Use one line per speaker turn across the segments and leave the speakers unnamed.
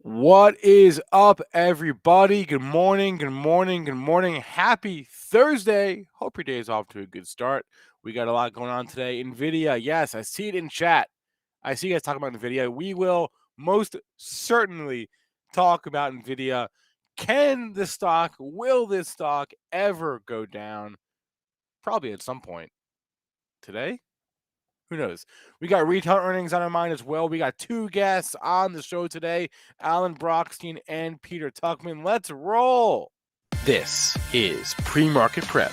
What is up, everybody? Good morning, good morning, good morning. Happy Thursday. Hope your day is off to a good start. We got a lot going on today. Nvidia, yes, I see it in chat. I see you guys talking about Nvidia. We will most certainly talk about Nvidia. Will this stock ever go down? Probably at some point. Today? Who knows? We got retail earnings on our mind as well. We got two guests on the show today, Alan Brochstein and Peter Tuchman. Let's roll. This is Pre-Market Prep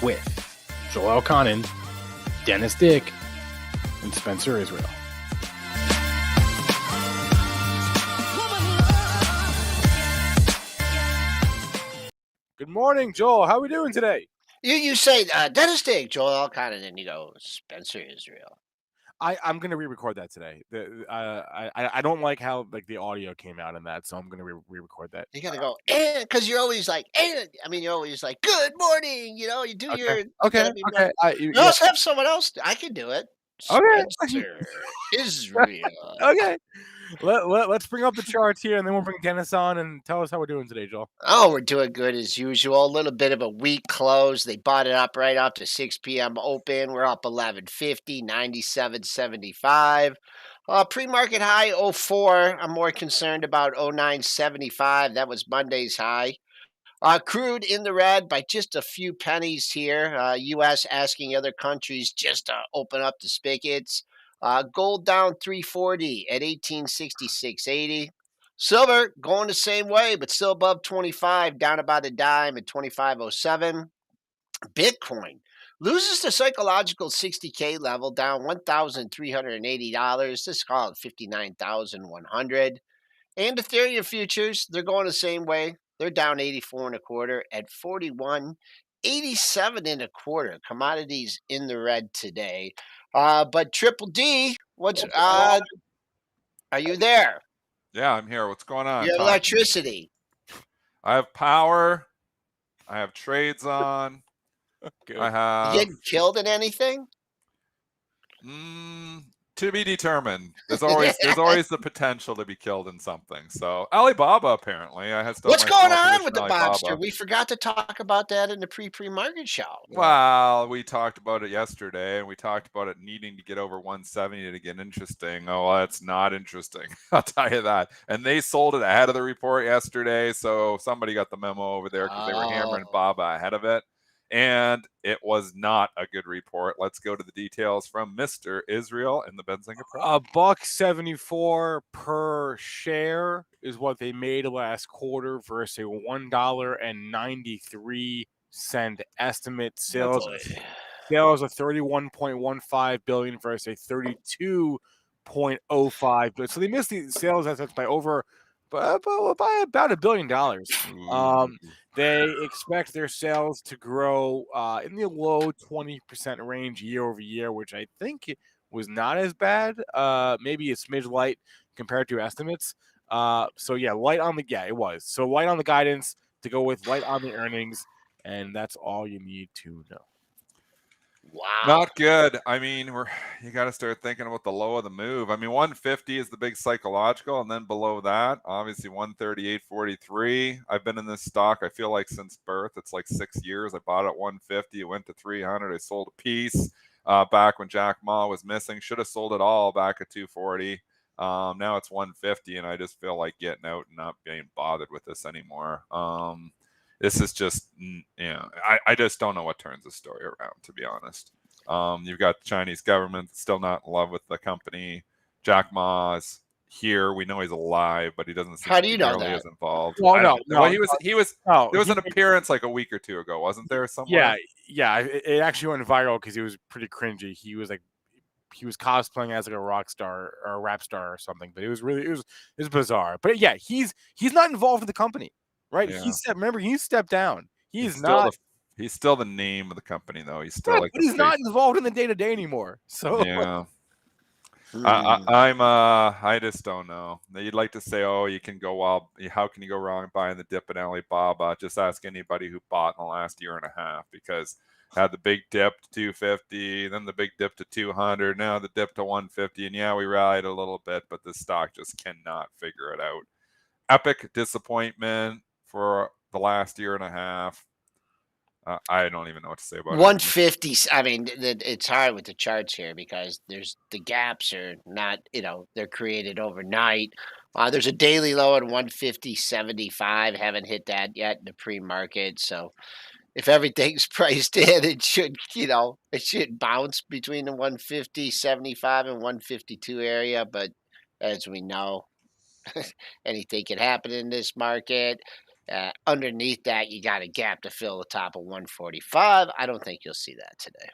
with Joel Elconin, Dennis Dick, and Spencer Israel. Good morning, Joel. How are we doing today?
You say Dennis Dick, Joel Elconin, and then you go Spencer Israel.
I'm gonna re-record that today. I don't like how the audio came out in that, so I'm gonna re-record that.
You gotta go because you're always like you're always like good morning. You do
Okay.
you
Okay.
gotta be more.
Okay.
You also have someone else. I can do it.
Okay.
Spencer Israel.
Okay. Let's bring up the charts here, and then we'll bring Dennis on and tell us how we're doing today, Joel.
Oh, we're doing good as usual. A little bit of a weak close. They bought it up right up to 6 p.m. open. We're up 11.50, 97.75. Pre-market high 04. I'm more concerned about 09.75. That was Monday's high. Crude in the red by just a few pennies here. U.S. asking other countries just to open up the spigots. Gold down 340 at 1866.80. Silver going the same way, but still above 25, down about a dime at 25.07. Bitcoin loses the psychological 60K level, down $1,380. Let's call it 59,100. And Ethereum futures, they're going the same way. They're down 84 and a quarter at 41.87 and a quarter. Commodities in the red today. But Triple D, are you there?
Yeah, I'm here. What's going on?
You have electricity.
I have power. I have trades on.
Good.
I have.
You getting killed in anything?
To be determined. There's always the potential to be killed in something. So Alibaba, apparently, I had.
What's going on with the Bobster? We forgot to talk about that in the pre-market show.
Well, we talked about it yesterday, and we talked about it needing to get over 170 to get interesting. Oh, well, that's not interesting. I'll tell you that. And they sold it ahead of the report yesterday, so somebody got the memo over there because they were hammering Baba ahead of it. And it was not a good report. Let's go to the details from Mr. Israel in the Benzinga Pro.
$1.74 per share is what they made last quarter versus a $1.93 estimate. Sales of 31.15 billion versus a 32.05 billion. So they missed the sales estimates by about $1 billion. They expect their sales to grow in the low 20% range year over year, which I think was not as bad. Maybe a smidge light compared to estimates. So yeah, light on the it was. So light on the guidance to go with light on the earnings, and that's all you need to know.
Wow.
Not good. I mean, you got to start thinking about the low of the move. I mean, 150 is the big psychological, and then below that, obviously 138.43. I've been in this stock, I feel like since birth. It's like 6 years. I bought it at 150. It went to 300. I sold a piece back when Jack Ma was missing. Should have sold it all back at 240. Now it's 150, and I just feel like getting out and not being bothered with this anymore. This is just, I just don't know what turns the story around, to be honest. You've got the Chinese government still not in love with the company. Jack Ma's here. We know he's alive, but he doesn't seem to be nearly as involved.
Well,
Well, he was. There was an appearance like a week or two ago, wasn't there? Somewhere.
Yeah. It actually went viral because he was pretty cringy. He was cosplaying as like a rock star or a rap star or something, but it was bizarre. But yeah, he's not involved in the company, right?
Yeah.
He stepped down. He's not.
He's still the name of the company, though. He's still
but he's not involved in the day-to-day anymore. So
yeah. I just don't know. You'd like to say, oh, you can go wild. How can you go wrong buying the dip in Alibaba? Just ask anybody who bought in the last year and a half, because had the big dip to 250, then the big dip to 200, now the dip to 150, and yeah, we rallied a little bit, but the stock just cannot figure it out. epic disappointment for the last year and a half. I don't even know what to say about it.
150. I mean, it's hard with the charts here because the gaps are not, they're created overnight. There's a daily low at 150.75. Haven't hit that yet in the pre-market. So if everything's priced in, it should, it should bounce between the 150.75 and 152 area. But as we know, anything can happen in this market. Underneath that, you got a gap to fill the top of 145. I don't think you'll see that today.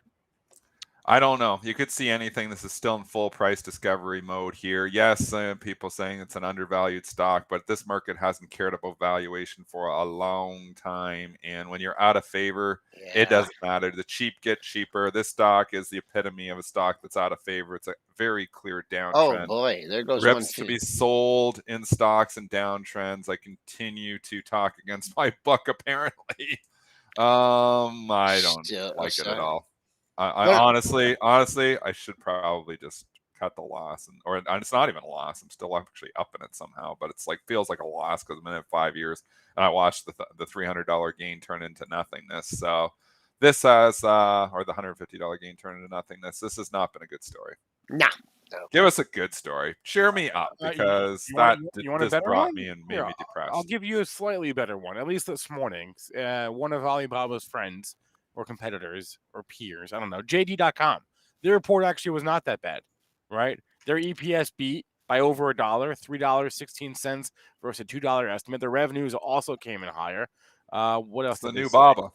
I don't know. You could see anything. This is still in full price discovery mode here. Yes, people saying it's an undervalued stock, but this market hasn't cared about valuation for a long time. And when you're out of favor, it doesn't matter. The cheap get cheaper. This stock is the epitome of a stock that's out of favor. It's a very clear downtrend.
Oh boy, there goes
Rips to be sold in stocks and downtrends. I continue to talk against my buck, apparently. I don't like it at all. I honestly, I should probably just cut the loss, or it's not even a loss. I'm still actually up in it somehow, but it's like feels like a loss because I'm in it 5 years, and I watched the $300 gain turn into nothingness. So this has, or the $150 gain turn into nothingness. This has not been a good story.
Nah.
Give us a good story. Cheer me up, because this brought me and made me depressed.
I'll give you a slightly better one. At least this morning, one of Alibaba's friends or competitors or peers, I don't know, JD.com. Their report actually was not that bad, right? Their EPS beat by over $1, $3.16 versus a $2 estimate. Their revenues also came in higher. What else?
It's the new Baba.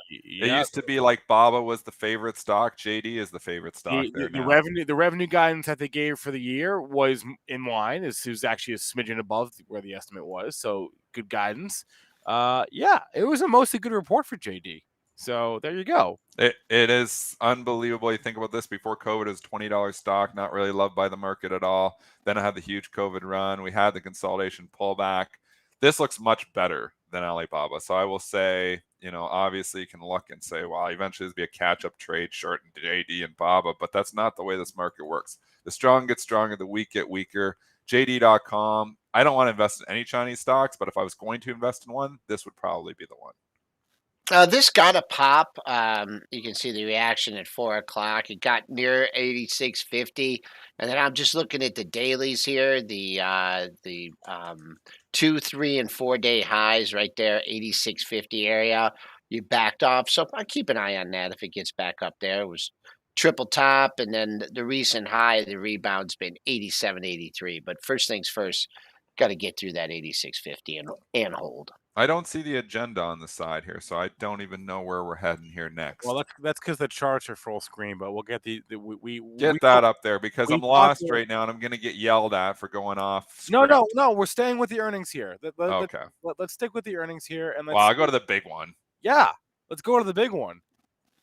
It
Yeah.
used to be like Baba was the favorite stock. JD is the favorite stock there now.
The revenue guidance that they gave for the year was in line. It was actually a smidgen above where the estimate was. So good guidance. Yeah, it was a mostly good report for JD. So there you go.
It is unbelievable. You think about this, before COVID, it was $20 stock, not really loved by the market at all. Then I had the huge COVID run. We had the consolidation pullback. This looks much better than Alibaba. So I will say, obviously you can look and say, well, eventually there'll be a catch-up trade short in JD and Baba, but that's not the way this market works. The strong get stronger, the weak get weaker. JD.com, I don't want to invest in any Chinese stocks, but if I was going to invest in one, this would probably be the one.
This got a pop. You can see the reaction at 4 o'clock. It got near 86.50, and then I'm just looking at the dailies here. The 2, 3, and 4 day highs right there, 86.50 area. You backed off, so I keep an eye on that. If it gets back up there, it was triple top, and then the recent high, the rebound's been 87.83. But first things first, got to get through that 86.50 and hold.
I don't see the agenda on the side here, so I don't even know where we're heading here next.
Well, that's because the charts are full screen, but we'll get we
that up there, because I'm lost right now and I'm going to get yelled at for going off script.
No, we're staying with the earnings here.
Okay.
Let's stick with the earnings here, and
I'll go to the big one.
Yeah, let's go to the big one.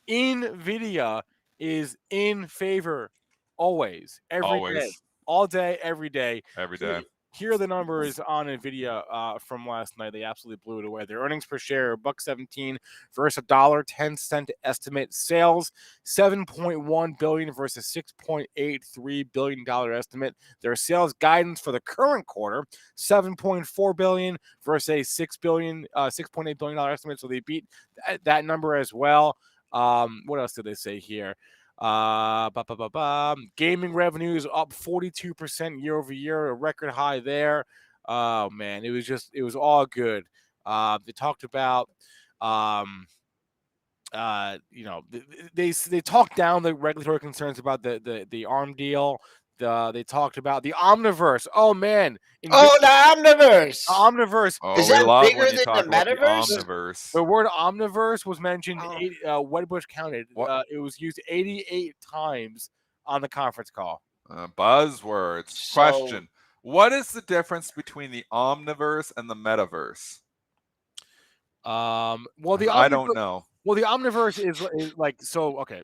Nvidia is in favor always, every day, all day, every day.
Every day.
Here are the numbers on Nvidia from last night. They absolutely blew it away. Their earnings per share are $1.17 versus $1.10 estimate. Sales $7.1 billion versus $6.83 billion estimate. Their sales guidance for the current quarter $7.4 billion versus a $6.8 billion estimate. So they beat that number as well. What else did they say here? Gaming revenues up 42% year over year, a record high there. Oh man, it was all good. They talked about they talked down the regulatory concerns about the ARM deal. They talked about the Omniverse. Oh man!
The Omniverse.
The Omniverse.
Is that bigger than the Metaverse?
The word Omniverse was mentioned. Wedbush counted. It was used 88 times on the conference call.
Buzzwords. Question: what is the difference between the Omniverse and the Metaverse? I don't know.
Well, the Omniverse is like so. Okay.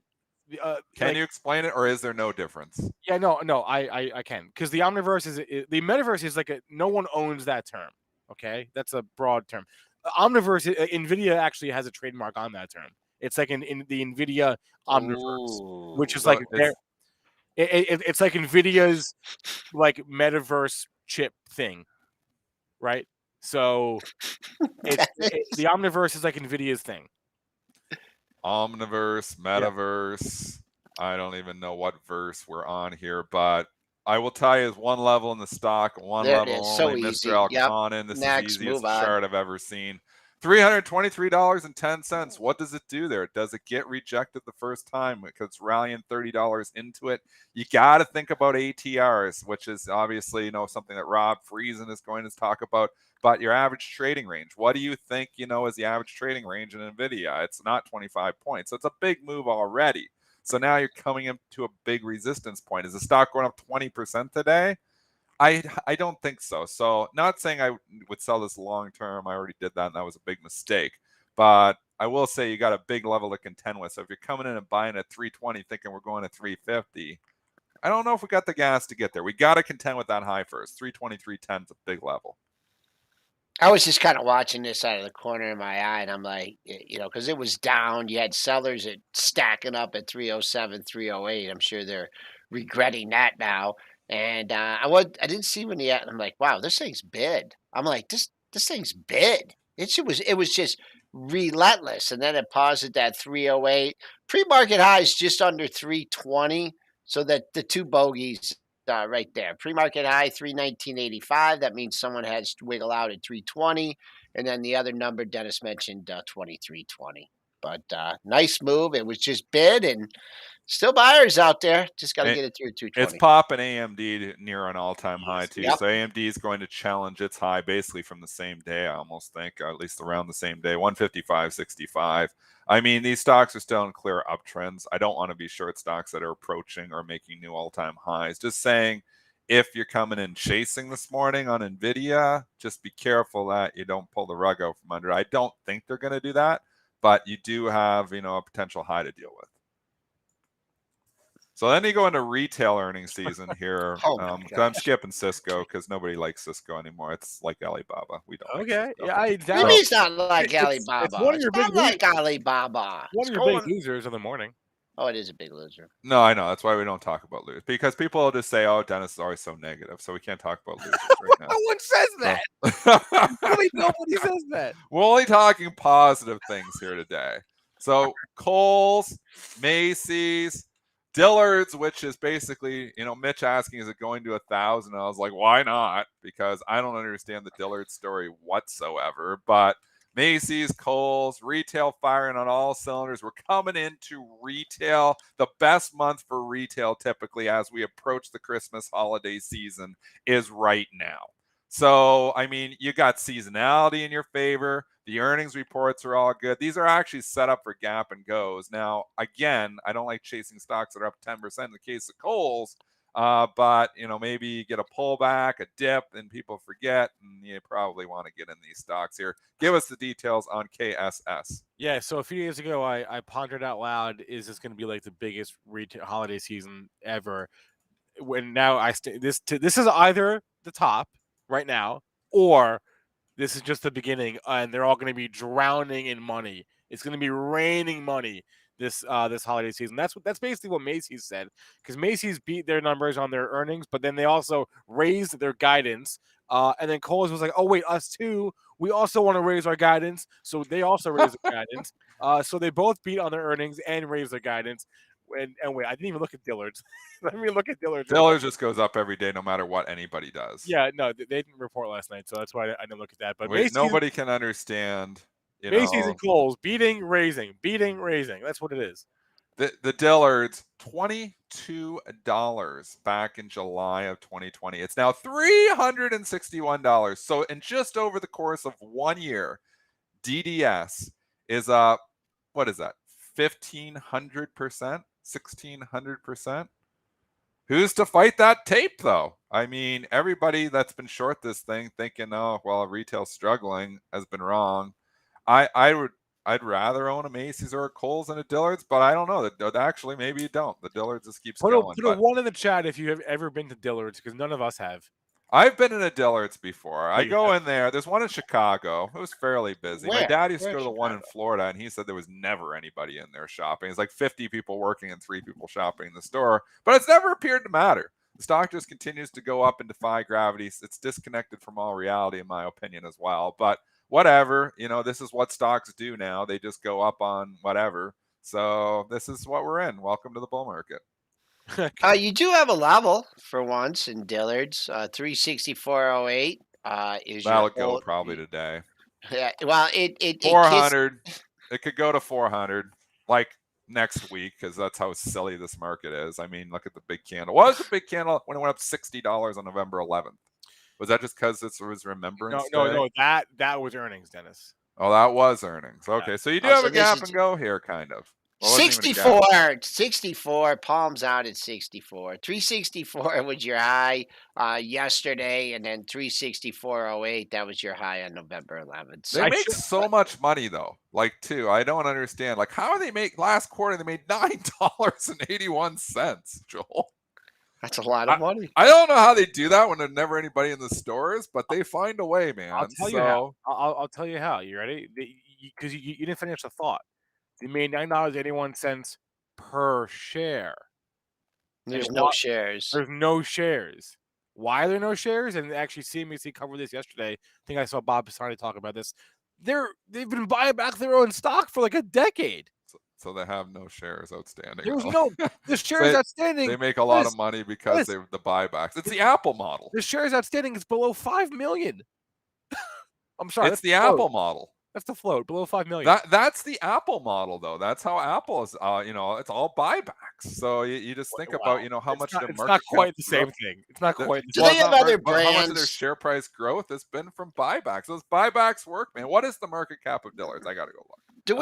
Can you explain it, or is there no difference?
Yeah, no, I can, because the Omniverse the Metaverse is like no one owns that term. Okay, that's a broad term. Omniverse, Nvidia actually has a trademark on that term. It's like in the Nvidia Omniverse, which is like it's like Nvidia's like metaverse chip thing. right? So the Omniverse is like Nvidia's thing.
Omniverse, Metaverse. I don't even know what verse we're on here, but I will tell you, is one level in the stock, one
There it
level
is.
only.
So
Mr.
easy. Yep.
Elconin, this is the
Next,
easiest
move on.
chart I've ever seen. $323.10. What does it do there? Does it get rejected the first time because it's rallying $30 into it? You got to think about ATRs, which is obviously something that Rob Friesen is going to talk about. But your average trading range, what do you think is the average trading range in Nvidia? It's not 25 points, so it's a big move already. So now you're coming into a big resistance point. Is the stock going up 20% today? I don't think so. So not saying I would sell this long term. I already did that, and that was a big mistake. But I will say you got a big level to contend with. So if you're coming in and buying at 320 thinking we're going to 350, I don't know if we got the gas to get there. We got to contend with that high first. 320, 310 is a big level.
I was just kind of watching this out of the corner of my eye, and I'm like, because it was down. You had sellers stacking up at 307, 308. I'm sure they're regretting that now. And I didn't see when I'm like, wow, this thing's bid. I'm like, this thing's bid. It was just relentless, and then it paused at that 308. Pre-market high is just under 320, so that the two bogeys. Right there. Pre-market high 319.85. That means someone has to wiggle out at 320, and then the other number Dennis mentioned 2320. But nice move. It was just bid, and still buyers out there. Just got to get it through 220.
It's popping AMD near an all-time high too.
Yep.
So AMD is going to challenge its high basically from the same day. I almost think, at least around the same day. 155.65. I mean, these stocks are still in clear uptrends. I don't want to be short stocks that are approaching or making new all-time highs. Just saying, if you're coming in chasing this morning on Nvidia, just be careful that you don't pull the rug out from under. I don't think they're going to do that, but you do have, a potential high to deal with. So then you go into retail earnings season here. I'm skipping Cisco because nobody likes Cisco anymore. It's like Alibaba. We don't.
Okay.
Like
Yeah,
it's not like Alibaba.
It's one of your
not like Alibaba.
One of your big losers in the morning.
Oh, it is a big loser.
No, I know. That's why we don't talk about losers, because people will just say, "Oh, Dennis is always so negative," so we can't talk about losers right now.
No one says that. Really, nobody says that.
We're only talking positive things here today. So Kohl's, Macy's, Dillard's, which is basically, Mitch asking, is it going to 1,000? I was like, why not? Because I don't understand the Dillard story whatsoever. But Macy's, Kohl's, retail firing on all cylinders. We're coming into retail, the best month for retail typically as we approach the Christmas holiday season is right now. So, I mean, you got seasonality in your favor. The earnings reports are all good. These are actually set up for gap and goes. Now, again, I don't like chasing stocks that are up 10% in the case of Kohl's, but, maybe you get a pullback, a dip, and people forget, and you probably want to get in these stocks here. Give us the details on KSS.
Yeah, so a few years ago, I pondered out loud, is this going to be like the biggest retail holiday season ever? When now this is either the top right now, or this is just the beginning, and they're all going to be drowning in money. It's going to be raining money this holiday season. That's basically what Macy's said, because Macy's beat their numbers on their earnings, but then they also raised their guidance. And then Kohl's was like, "Oh wait, us too. We also want to raise our guidance." So they also raised their guidance. So they both beat on their earnings and raised their guidance. And wait, I didn't even look at Dillard's. Let me look at Dillard's.
Dillard's just goes up every day, no matter what anybody does.
Yeah, no, they didn't report last night, so that's why I didn't look at that. But
nobody can understand.
Macy's and Kohl's beating, raising. That's what it is.
The Dillard's, $22 back in July of 2020. It's now $361. So in just over the course of 1 year, DDS is up, what is that, 1,500%, 1,600%? Who's to fight that tape, though? I mean, everybody that's been short this thing thinking, oh, well, retail's struggling has been wrong. I'd rather own a Macy's or a Kohl's than a Dillard's, but I don't know. Actually, maybe you don't. The Dillard's just keeps going.
Put a 1 in the chat if you have ever been to Dillard's, because none of us have.
I've been in a Dillard's before. I go in there. There's one in Chicago. It was fairly busy.
Where?
My dad used to go to the
Chicago?
one in Florida, and he said there was never anybody in there shopping. It's like 50 people working and 3 people shopping in the store, but it's never appeared to matter. The stock just continues to go up and defy gravity. It's disconnected from all reality, in my opinion, as well. But whatever, this is what stocks do now. They just go up on whatever. So this is what we're in. Welcome to the bull market.
You do have a level for once in Dillard's. 364.08 is
That'll
your
go
old,
probably today.
Yeah, well, it
400. It could go to 400 like next week, because that's how silly this market is. I mean, look at the big candle. What was the big candle when it went up $60 on November 11th? Was that just because it was Remembrance Day?
No. That was earnings, Dennis.
Oh, that was earnings. Okay, so you do have a gap and go here, kind of. Well,
64, palms out at 64. 364 was your high yesterday, and then 364.08, that was your high on November 11th.
They make so much money, though. Too, I don't understand. How do they make last quarter? They made $9.81, Joel.
That's a lot of money.
I don't know how they do that when there's never anybody in the stores, but they find a way, man.
I'll tell you how. I'll tell you how. You ready? Because you didn't finish the thought. They made $9.81 per share.
There's no shares.
There's no shares. Why are there no shares? And actually, CNBC covered this yesterday. I think I saw Bob Pisani talk about this. They've been buying back their own stock for like a decade.
So they have no shares outstanding.
There's the shares outstanding.
They make a lot of money because they're the buybacks. It's the Apple model.
The shares outstanding is below 5 million. I'm sorry.
It's the Apple model.
That's the float, below 5 million.
That's the Apple model, though. That's how Apple is. It's all buybacks. So you just think about how much the market.
It's not quite the same thing. It's not quite.
Do they have other brands?
How much of their share price growth has been from buybacks? Those buybacks work, man. What is the market cap of Dillard's? I gotta go look.
Do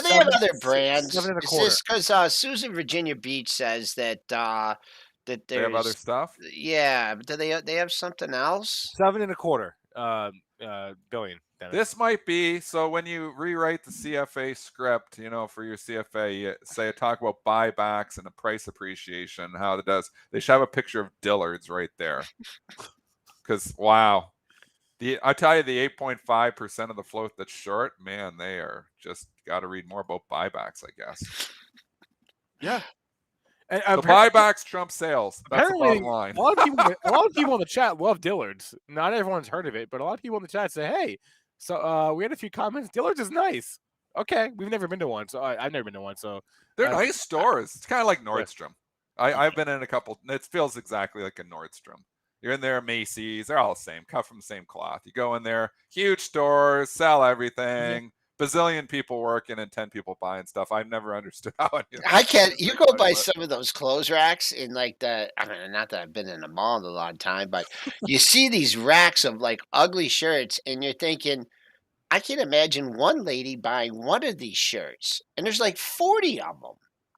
they have other brands? Is this because Susan Virginia Beach says that there's
they have other stuff?
Yeah, do they have something else?
7.25 billion. Dennis.
This might be so when you rewrite the CFA script, for your CFA, you talk about buybacks and the price appreciation, how it does. They should have a picture of Dillard's right there. Because wow. I tell you, the 8.5% of the float that's short, man, they are just got to read more about buybacks, I guess.
Yeah. And
the buybacks trump sales. That's the bottom line.
A lot of people in the chat love Dillard's. Not everyone's heard of it, but a lot of people in the chat say, hey, so we had a few comments. Dillard's is nice. Okay. We've never been to one. So I've never been to one. So
they're nice stores. It's kind of like Nordstrom. Yeah. I've been in a couple. It feels exactly like a Nordstrom. You're in there, Macy's. They're all the same. Cut from the same cloth. You go in there, huge stores, sell everything. Bazillion people working and 10 people buying stuff. I've never understood how.
I can't. You go by some of those clothes racks in not that I've been in a mall in a long time, but you see these racks of ugly shirts, and you're thinking, I can imagine one lady buying one of these shirts, and there's 40 of them.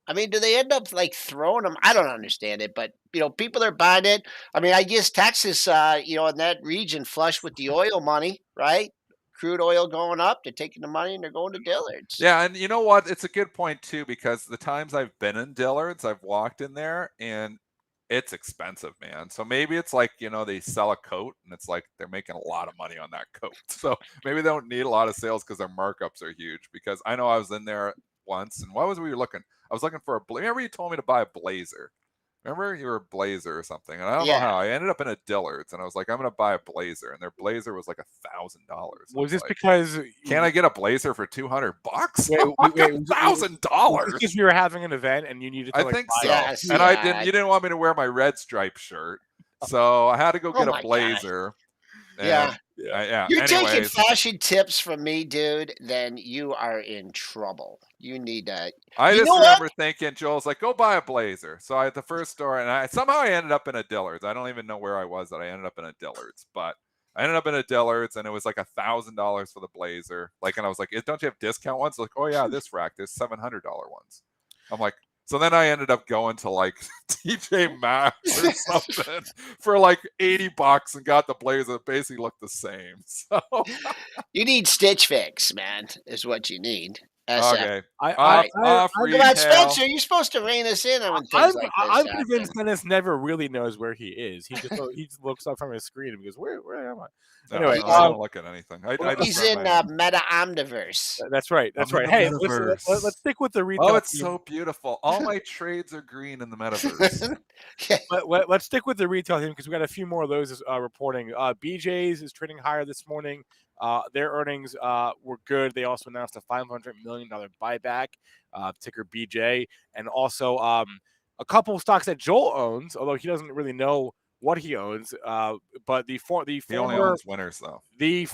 I mean, do they end up throwing them? I don't understand it, but people are buying it. I mean, I guess Texas, in that region, flush with the oil money, right? Crude oil going up, they're taking the money and they're going to Dillard's.
Yeah, and you know what? It's a good point too, because the times I've been in Dillard's, I've walked in there and it's expensive, man. So maybe it's they sell a coat and it's they're making a lot of money on that coat. So maybe they don't need a lot of sales because their markups are huge. Because I know I was in there once, and what was we looking? I was looking for remember you told me to buy a blazer. Remember you were a blazer or something, and I don't know how I ended up in a Dillard's, and I was like, I'm gonna buy a blazer, and their blazer was $1,000.
Was this because
can I get a blazer for $200?
Wait,
$1,000.
Because you were having an event and you needed to.
I think so. Yes, and you didn't want me to wear my red stripe shirt, so I had to go get a blazer.
Yeah. You're
Anyways,
taking fashion tips from me, dude, then you are in trouble. You need to.
I just remember thinking, Joel's like, go buy a blazer. So I at the first store, and somehow I ended up in a Dillard's. I don't even know where I was that I ended up in a Dillard's, but I ended up in a Dillard's, and it was $1,000 for the blazer. And I was like, don't you have discount ones? Like, oh yeah, this rack, there's $700 ones. I'm like, so then I ended up going to TJ Maxx or something for $80 and got the blazer that basically looked the same. So
you need Stitch Fix, man, is what you need. SF.
Okay.
I
All right.
Off
Come on,
retail.
Spencer. You're supposed to rein us in when things like this
I'm
happen.
convinced Dennis never really knows where he is. He just looks up from his screen and goes, "Where am I?"
No,
Anyway,
I don't look at anything. I just
He's
run
in
my own.
Meta Omniverse.
that's right.
I'm in the
Hey,
metaverse.
let's stick with the retail.
Oh, it's
theme.
so beautiful. All my trades are green in the metaverse.
Let's stick with the retail theme because we got a few more of those reporting. BJ's is trading higher this morning. Their earnings were good. They also announced a $500 million buyback, ticker BJ, and also a couple of stocks that Joel owns, although he doesn't really know what he owns. But the
He only owns winners, though.
the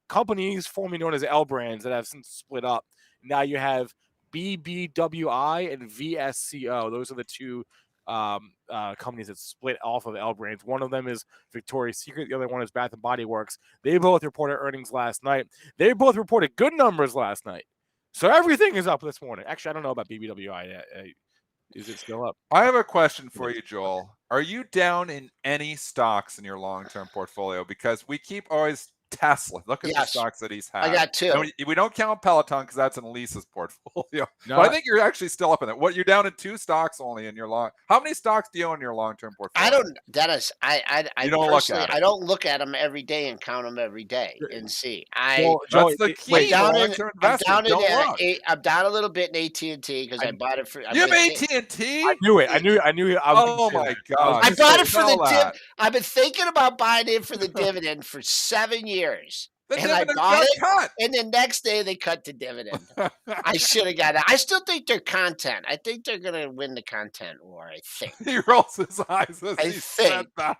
companies formerly known as L brands that have since split up. Now you have BBWI and VSCO. Those are the two companies that split off of L brands. One of them is Victoria's Secret. The other one is Bath and Body Works. They both reported earnings last night. They both reported good numbers last night. So everything is up this morning. Actually, I don't know about BBWI yet. Is it still up?
I have a question for you, Joel. Are you down in any stocks in your long-term portfolio? Because we keep always Tesla. Look at the stocks that he's had.
I got two.
And we don't count Peloton because that's in Lisa's portfolio.
No,
but I think you're actually still up in it. What, you're down in 2 stocks only in your long. How many stocks do you own in your long-term portfolio?
I don't, Dennis. I
You don't look
personally,
at it.
I don't look at them every day and count them every day and see.
Joel,
That's the key.
down in,
long-term
I'm
investing.
down in,
Don't look.
I'm down a little bit in AT&T because I bought it for.
You have AT&T?
I knew it. I knew. I was
Oh my God!
I bought it for the
that.
I've been thinking about buying it for the dividend for 7 years.
The
And I
dividend
bought
got
it,
cut.
and the next day they cut the dividend. I should have got it. I still think they're content. I think they're going to win the content war, I think.
He rolls his eyes as
I
he said
think.
that.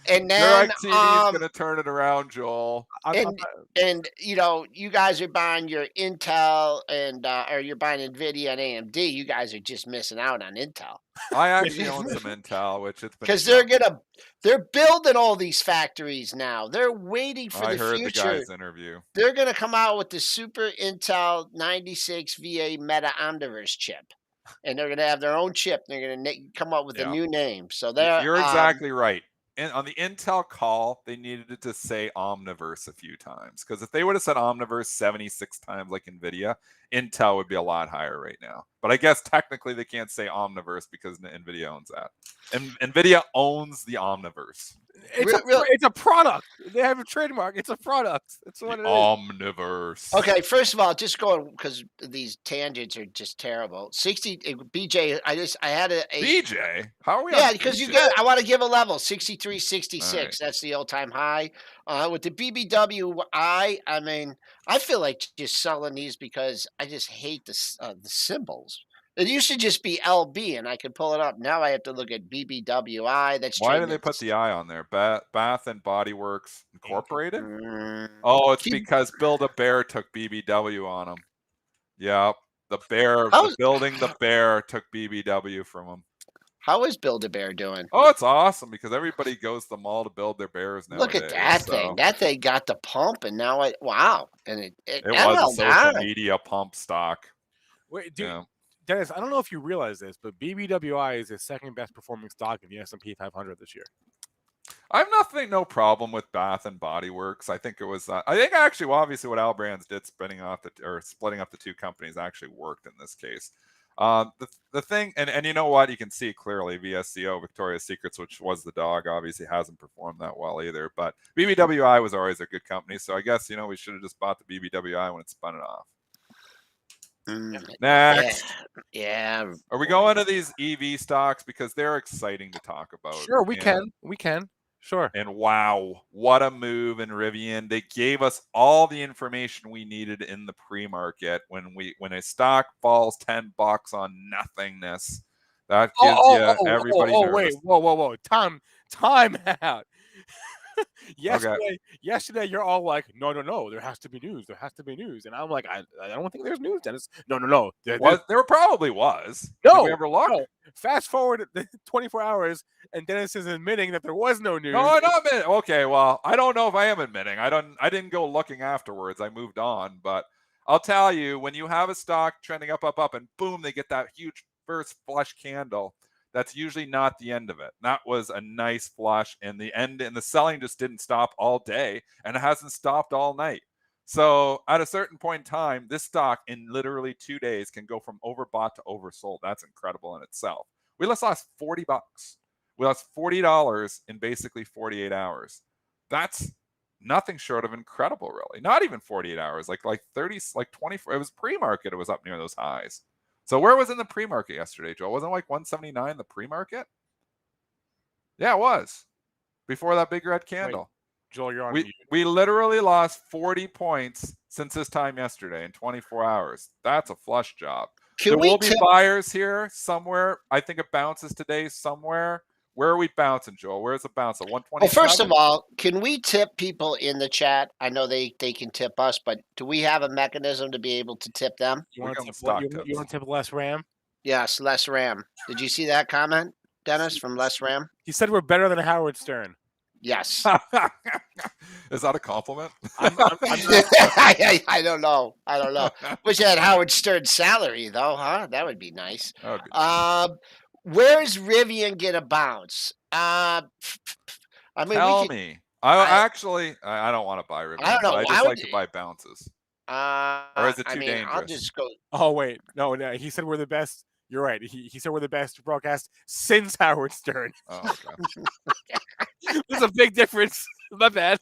And then
DirecTV is going to turn it around, Joel.
and you know, you guys are buying your Intel and or you're buying Nvidia and AMD. You guys are just missing out on Intel.
I actually own some Intel, which it's been
because they're building all these factories now. They're waiting for the
heard
future.
the guy's interview.
They're going to come out with the Super Intel 96 VA Meta Omniverse chip, and they're going to have their own chip. They're going to come up with a new name. So
you're exactly right. And on the Intel call, they needed to say Omniverse a few times because if they would have said Omniverse 76 times like Nvidia, Intel would be a lot higher right now. But I guess technically they can't say Omniverse because Nvidia owns that. And Nvidia owns the Omniverse.
It's a product. They have a trademark. It's a product. That's what it is.
Omniverse.
Okay, first of all, just going because these tangents are just terrible. 60 BJ. I had a
BJ. How are we?
Yeah, because I want to give a level 63, 66. Right. That's the all-time high. With the BBWI, I mean, I feel like just selling these because I just hate the symbols. It used to just be LB, and I could pull it up. Now I have to look at BBWI. That's
why did they put the I on there? Bath and Body Works Incorporated. Oh, it's because Build-A-Bear took BBW on them. Yep, building the bear took BBW from them.
How is Build-A-Bear doing?
Oh, it's awesome because everybody goes to the mall to build their bears nowadays.
Look at that thing. That thing got the pump, and now wow. And it
was a social media pump stock.
Wait, Dennis, I don't know if you realize this, but BBWI is the second best performing stock in the S&P 500 this year.
I have no problem with Bath and Body Works. I think it was. I think actually, obviously, what Al Brands did, splitting up the 2 companies, actually worked in this case. The thing, and you know what, you can see clearly VSCO, Victoria's Secrets, which was the dog, obviously hasn't performed that well either. But BBWI was always a good company, so I guess we should have just bought the BBWI when it spun it off. Next.
Yeah.
Are we going to these EV stocks because they're exciting to talk about?
Sure, we can. Sure.
And wow, what a move in Rivian. They gave us all the information we needed in the pre-market. When a stock falls $10 on nothingness, that gives everybody nervous.
Wait, whoa. Time out. Yesterday, you're all like, no, there has to be news. And I'm like, I don't think there's news, Dennis. No.
There probably was.
No.
Did we ever look?
No. Fast forward 24 hours, and Dennis is admitting that there was no news.
No, I'm not admitting. Okay, well, I don't know if I am admitting. I didn't go looking afterwards. I moved on. But I'll tell you, when you have a stock trending up, and boom, they get that huge first flush candle, that's usually not the end of it. That was a nice flush, and the selling just didn't stop all day, and it hasn't stopped all night. So at a certain point in time, this stock in literally 2 days can go from overbought to oversold. That's incredible in itself. We just lost $40. We lost $40 in basically 48 hours. That's nothing short of incredible, really. Not even 48 hours, like 30, like 24. It was pre-market. It was up near those highs. So where was in the pre-market yesterday, Joel? Wasn't it like 179 the pre-market? Yeah, it was. Before that big red candle.
Wait, Joel, you're on mute.
We literally lost 40 points since this time yesterday in 24 hours. That's a flush job. There will be buyers here somewhere. I think it bounces today somewhere. Where are we bouncing, Joel? Where's the bounce? At 127?
Well, first of all, can we tip people in the chat? I know they can tip us, but do we have a mechanism to be able to tip them?
You want to tip less Ram?
Yes, less Ram. Did you see that comment, Dennis, from less Ram?
He said we're better than Howard Stern.
Yes.
Is that a compliment?
I don't know. Wish I had Howard Stern's salary, though, huh? That would be nice. Where's Rivian gonna bounce? I mean,
Tell me. I don't want to buy Rivian.
I don't know.
I just like to buy bounces. Or is it too dangerous?
I'll just go.
Oh wait, no. He said we're the best. You're right. He said we're the best broadcast since Howard Stern.
Oh, okay.
There's a big difference. My bad.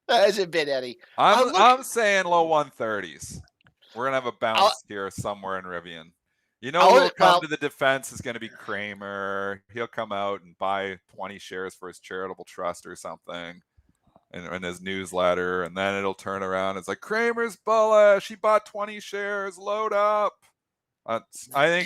That hasn't been any.
I'm saying low 130s. We're gonna have a bounce here somewhere in Rivian. You know who'll come to the defense is going to be Kramer. He'll come out and buy 20 shares for his charitable trust or something in his newsletter, and then it'll turn around. It's like, Kramer's bullish. He bought 20 shares. Load up. I think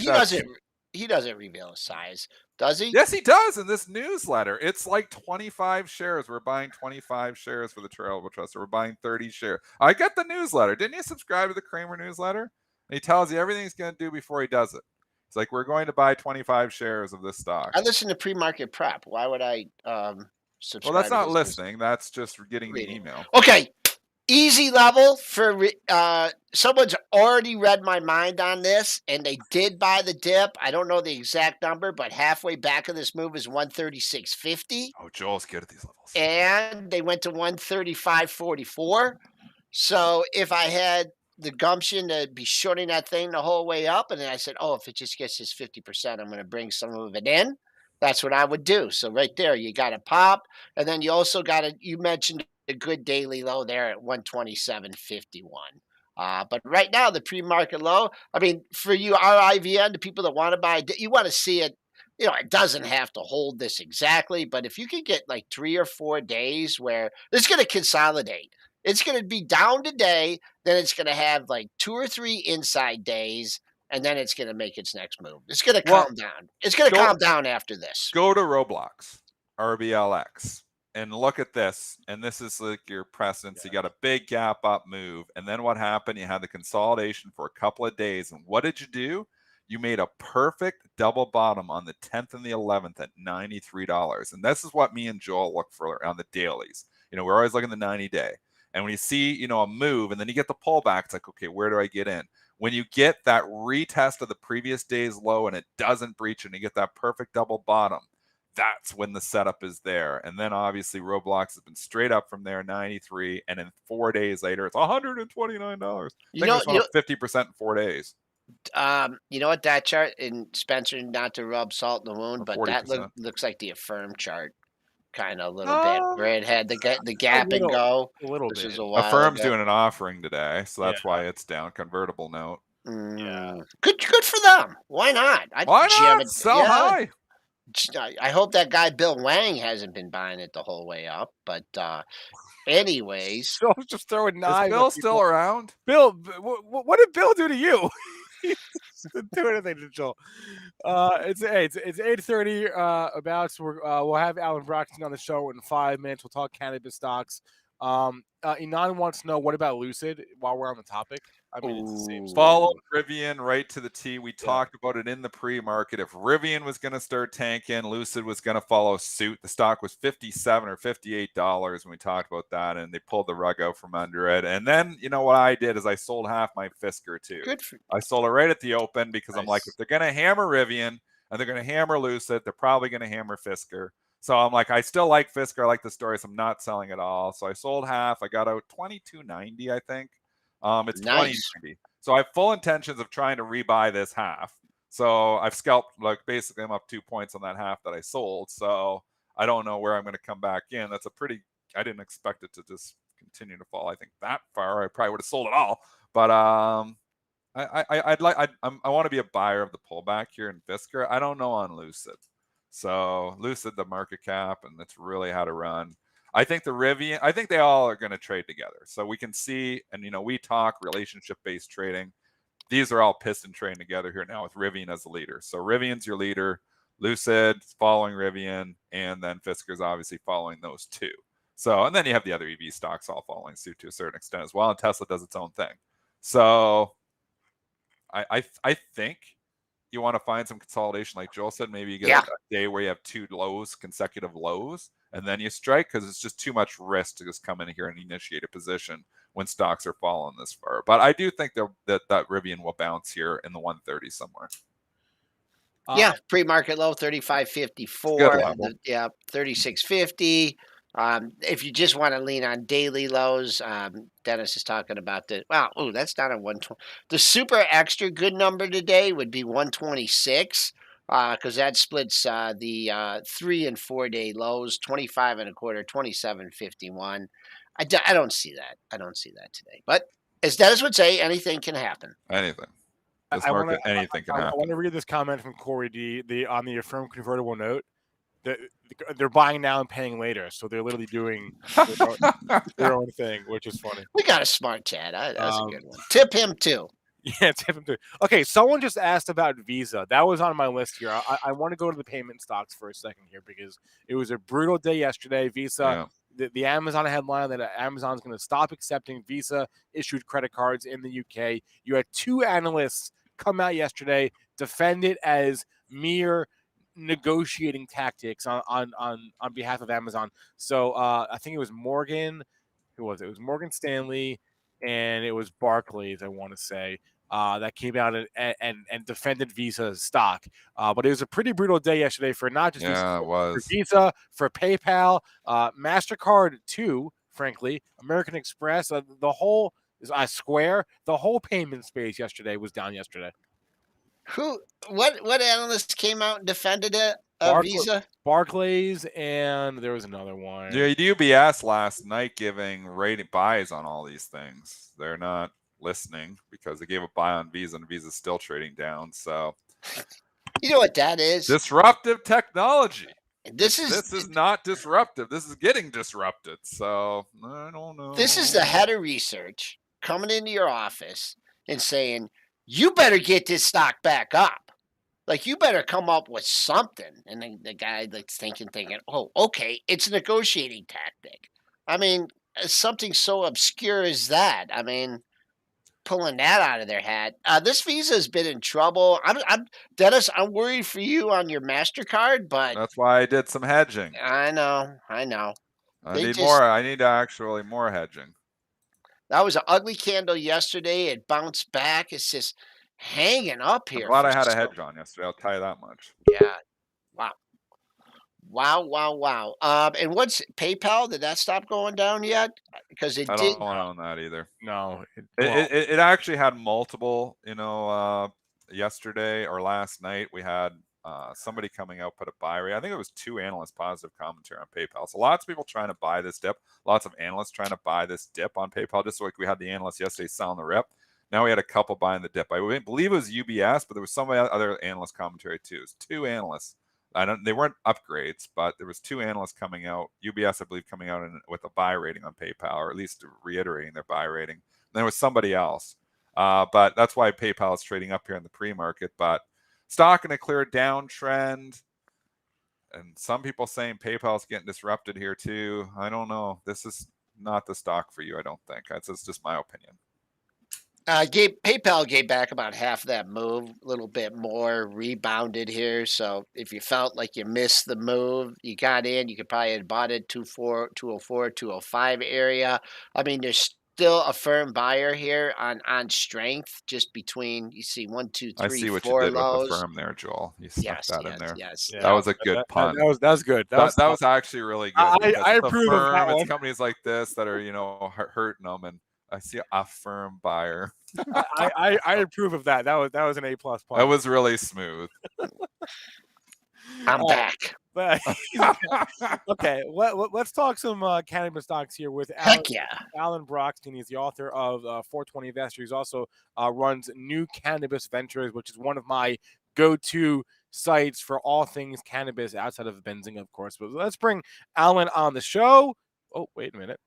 he doesn't reveal his size, does he?
Yes, he does in this newsletter. It's like 25 shares. We're buying 25 shares for the charitable trust. We're buying 30 shares. I get the newsletter. Didn't you subscribe to the Kramer newsletter? And he tells you everything he's going to do before he does it. It's like, we're going to buy 25 shares of this stock.
I listen to pre-market prep. Why would I subscribe?
Well, that's not listening. That's just getting the email.
Okay. Easy level for someone's already read my mind on this, and they did buy the dip. I don't know the exact number, but halfway back of this move is 136.50.
Oh, Joel's good at these levels.
And they went to 135.44. So if I had the gumption to be shorting that thing the whole way up, and then I said, oh, if it just gets this 50%, I'm going to bring some of it in. That's what I would do. So right there, you got to pop, and then you also got to. You mentioned a good daily low there at 127.51. But right now, the pre-market low. I mean, for you RIVN, the people that want to buy, you want to see it. You know, it doesn't have to hold this exactly, but if you could get like 3 or 4 days where it's going to consolidate. It's going to be down today, then it's going to have like 2 or 3 inside days, and then it's going to make its next move. It's going to calm down. It's going to calm down after this.
Go to Roblox, RBLX, and look at this. And this is like your precedence. You got a big gap up move. And then what happened? You had the consolidation for a couple of days. And what did you do? You made a perfect double bottom on the 10th and the 11th at $93. And this is what me and Joel look for on the dailies. You know, we're always looking at the 90-day. And when you see, you know, a move and then you get the pullback, it's like, okay, where do I get in? When you get that retest of the previous day's low and it doesn't breach and you get that perfect double bottom, that's when the setup is there. And then obviously Roblox has been straight up from there, 93. And then 4 days later, it's $129. I think it's went up 50% in 4 days.
You know what, that chart, and Spencer, not to rub salt in the wound, but 40%. That looks like the Affirm chart. Kind of a little bit where it had the gap and go.
A little bit.
Affirm's doing an offering today, so that's why it's down. Convertible note.
Yeah, good for them. Why not?
Why not? Sell high.
I hope that guy Bill Wang hasn't been buying it the whole way up. But anyways,
Bill's just throwing knives.
Is Bill still around?
Bill, what did Bill do to you? Didn't do anything to Joel. It's 8:30. We'll have Alan Brochstein on the show in 5 minutes. We'll talk cannabis stocks. Inan wants to know, what about Lucid while we're on the topic? I mean, it's the same story.
Follow Rivian right to the T. We talked about it in the pre-market. If Rivian was going to start tanking, Lucid was going to follow suit. The stock was $57 or $58 when we talked about that, and they pulled the rug out from under it. And then, you know what I did is I sold half my Fisker too. I sold it right at the open because I'm like, if they're going to hammer Rivian and they're going to hammer Lucid, they're probably going to hammer Fisker. So I'm like, I still like Fisker. I like the story, so I'm not selling it all. So I sold half. I got out 22.90, I think. It's
Nice.
20.90. So I have full intentions of trying to rebuy this half. So I've scalped, like, basically I'm up 2 points on that half that I sold. So I don't know where I'm going to come back in. That's a pretty, I didn't expect it to just continue to fall, I think, that far. I probably would have sold it all. But I want to be a buyer of the pullback here in Fisker. I don't know on Lucid. So Lucid, the market cap, and that's really how to run. I think the Rivian, I think they all are going to trade together. So we can see, and we talk relationship-based trading. These are all piston trading together here now with Rivian as the leader. So Rivian's your leader, Lucid following Rivian, and then Fisker's obviously following those two. So, and then you have the other EV stocks all following suit to a certain extent as well, and Tesla does its own thing. So I think you want to find some consolidation, like Joel said. Maybe you get a day where you have 2 lows, consecutive lows, and then you strike, because it's just too much risk to just come in here and initiate a position when stocks are falling this far. But I do think that Rivian will bounce here in the 130 somewhere.
Yeah, pre-market low 35.54. Yeah, 36.50. If you just want to lean on daily lows, Dennis is talking about that's down at 120. The super extra good number today would be 126, because that splits the 3 and 4 day lows, 25 and a quarter, 27.51. I don't see that. I don't see that today. But as Dennis would say, anything can happen.
Anything. This market, anything can happen.
I want to read this comment from Corey D. On the affirmed convertible note. They're buying now and paying later, so they're literally doing their own thing, which is funny.
We got a smart chat. That's a good one. Tip him too.
Yeah, tip him too. Okay, someone just asked about Visa. That was on my list here. I want to go to the payment stocks for a second here, because it was a brutal day yesterday. Visa, the Amazon headline that Amazon's going to stop accepting Visa issued credit cards in the UK. You had 2 analysts come out yesterday, defend it as mere negotiating tactics on behalf of Amazon. So I think it was Morgan. Who was it? It was Morgan Stanley, and it was Barclays, I want to say, that came out and defended Visa's stock. But it was a pretty brutal day yesterday for not just Visa,
it was.
for Visa, for PayPal, MasterCard too, frankly, American Express, the whole Square, the whole payment space yesterday was down yesterday.
What analyst came out and defended it? Visa?
Barclays, and there was another one.
Yeah, UBS last night giving rating buys on all these things. They're not listening because they gave a buy on Visa, and Visa's still trading down. So
you know what that is?
Disruptive technology.
This
is not disruptive. This is getting disrupted. So I don't know.
This is the head of research coming into your office and saying, you better get this stock back up. Like, you better come up with something. And then the guy that's thinking, oh, okay, it's a negotiating tactic. I mean, something so obscure as that. I mean, pulling that out of their hat. This Visa has been in trouble. Dennis, I'm worried for you on your MasterCard, but
that's why I did some hedging.
I know.
I need more. I need actually more hedging.
That was an ugly candle yesterday. It bounced back. It's just hanging up here.
I'm glad I had a hedge on yesterday. I'll tell you that much.
Yeah. Wow. And what's PayPal? Did that stop going down yet? Because it
I
did.
don't own that either.
No.
It actually had multiple, yesterday or last night we had somebody coming out, put a buy rate. I think it was 2 analysts positive commentary on PayPal. So lots of people trying to buy this dip. Lots of analysts trying to buy this dip on PayPal, just like we had the analysts yesterday selling the rip. Now we had a couple buying the dip. I believe it was UBS, but there was some other analyst commentary too. It's 2 analysts. They weren't upgrades, but there was 2 analysts coming out. UBS, I believe, coming out with a buy rating on PayPal, or at least reiterating their buy rating. And there was somebody else. But that's why PayPal is trading up here in the pre-market. But stock in a clear downtrend. And some people saying PayPal is getting disrupted here too. I don't know. This is not the stock for you, I don't think. That's just my opinion.
PayPal gave back about half that move, a little bit more, rebounded here. So if you felt like you missed the move, you got in, you could probably have bought it 204, 205 area. I mean, there's still a firm buyer here on strength, just between, you see 1, 2,
I
3,
see what you
4
did with the
lows.
firm there, Joel. You snuck
Yes,
that in
yes,
there.
yes.
Yeah,
That
Yep.
was a good pun.
that was good.
That
That
was actually really good because
I
it's a
approve of that
firm. It's
one.
companies like this that are, hurting them, and I see a firm buyer.
I approve of that. That was an A+
That
pun.
was really smooth.
I'm
All right.
back.
But okay, let's talk some cannabis stocks here with
Heck yeah.
Alan Brochstein. He's the author of 420 Investor. He's also runs New Cannabis Ventures, which is one of my go-to sites for all things cannabis outside of Benzinga, of course. But let's bring Alan on the show. Oh, wait a minute.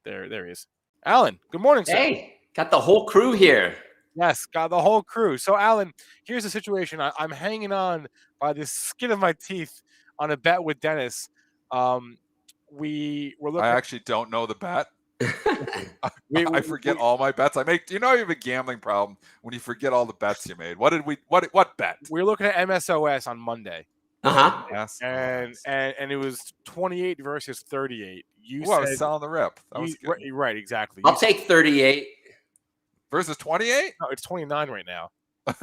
There he is. Alan, good morning, sir.
Hey, got the whole crew here.
Yes, got the whole crew. So, Alan, here's the situation. I'm hanging on by the skin of my teeth on a bet with Dennis. We were
I
looking.
actually don't know the bet.
We,
I forget all my bets I make. Do you know you have a gambling problem when you forget all the bets you made? What bet?
we were looking at MSOS on Monday,
Yes.
and it was 28 versus 38. You
I
said
was selling the rip. That was good.
right, exactly.
I'll take 38.
Versus 28?
No, it's 29 right now.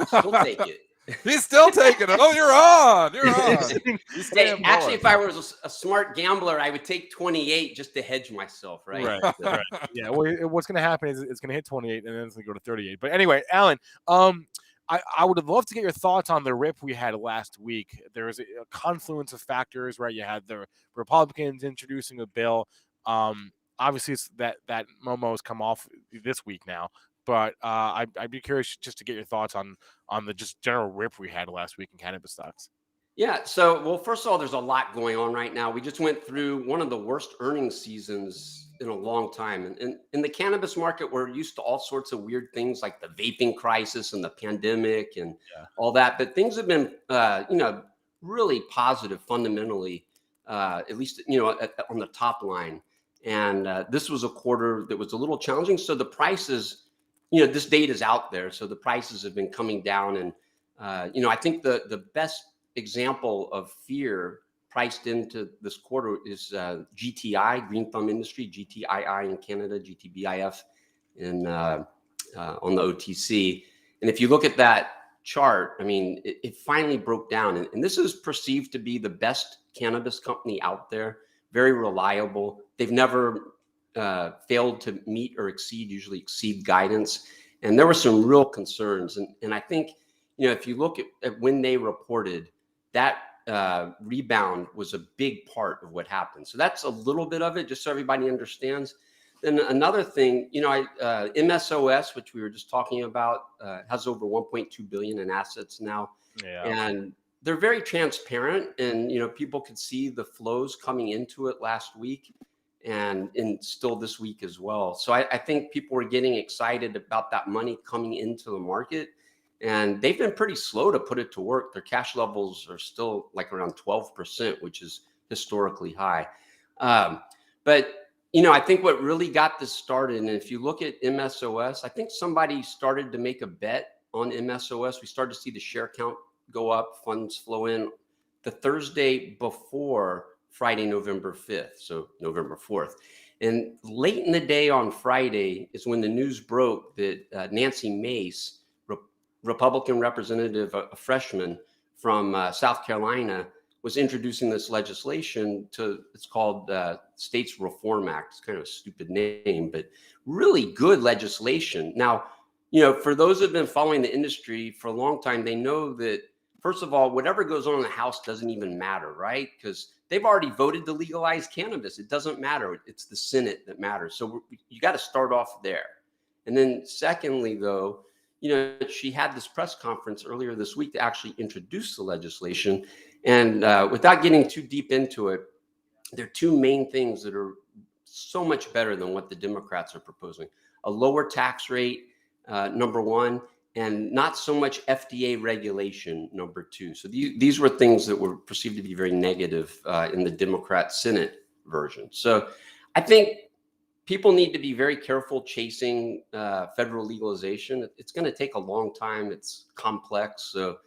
Still take it.
He's still taking it. Oh, you're on. You're on. He's
Hey,
staying
actually,
bullish.
if I was a smart gambler, I would take 28 just to hedge myself, right?
Right. Yeah. Well, what's going to happen is it's going to hit 28 and then it's going to go to 38. But anyway, Alan, I would have loved to get your thoughts on the rip we had last week. There was a confluence of factors, right? You had the Republicans introducing a bill. Obviously, it's that Momo has come off this week now. But I'd be curious just to get your thoughts on the just general rip we had last week in cannabis stocks.
Yeah. So, well, first of all, there's a lot going on right now. We just went through one of the worst earnings seasons in a long time. And in the cannabis market, we're used to all sorts of weird things like the vaping crisis and the pandemic and all that. But things have been, really positive fundamentally, at least, on the top line. And this was a quarter that was a little challenging. So the prices, this data is out there. So the prices have been coming down. And, I think the best example of fear priced into this quarter is GTI, Green Thumb Industry, GTII in Canada, GTBIF on the OTC. And if you look at that chart, I mean, it finally broke down. And this is perceived to be the best cannabis company out there, very reliable. They've never failed to meet or usually exceed guidance. And there were some real concerns. And I think, if you look at when they reported, that rebound was a big part of what happened. So that's a little bit of it, just so everybody understands. Then another thing, MSOS, which we were just talking about, has over 1.2 billion in assets now. Yeah. And they're very transparent, and people could see the flows coming into it last week and still this week as well. So I think people were getting excited about that money coming into the market. And they've been pretty slow to put it to work. Their cash levels are still like around 12%, which is historically high. But, I think what really got this started, and if you look at MSOS, I think somebody started to make a bet on MSOS. We started to see the share count go up, funds flow in the Thursday before Friday, November 5th, so November 4th. And late in the day on Friday is when the news broke that Nancy Mace, Republican representative, a freshman from South Carolina, was introducing this legislation it's called States Reform Act. It's kind of a stupid name, but really good legislation. Now, for those who have been following the industry for a long time, they know that, first of all, whatever goes on in the House doesn't even matter, right? Because they've already voted to legalize cannabis. It doesn't matter. It's the Senate that matters. So you got to start off there. And then secondly, though, she had this press conference earlier this week to actually introduce the legislation. And without getting too deep into it, there are two main things that are so much better than what the Democrats are proposing. A lower tax rate, number one, and not so much FDA regulation, number two. So these were things that were perceived to be very negative in the Democrat Senate version. So I think people need to be very careful chasing federal legalization. It's going to take a long time. It's complex. So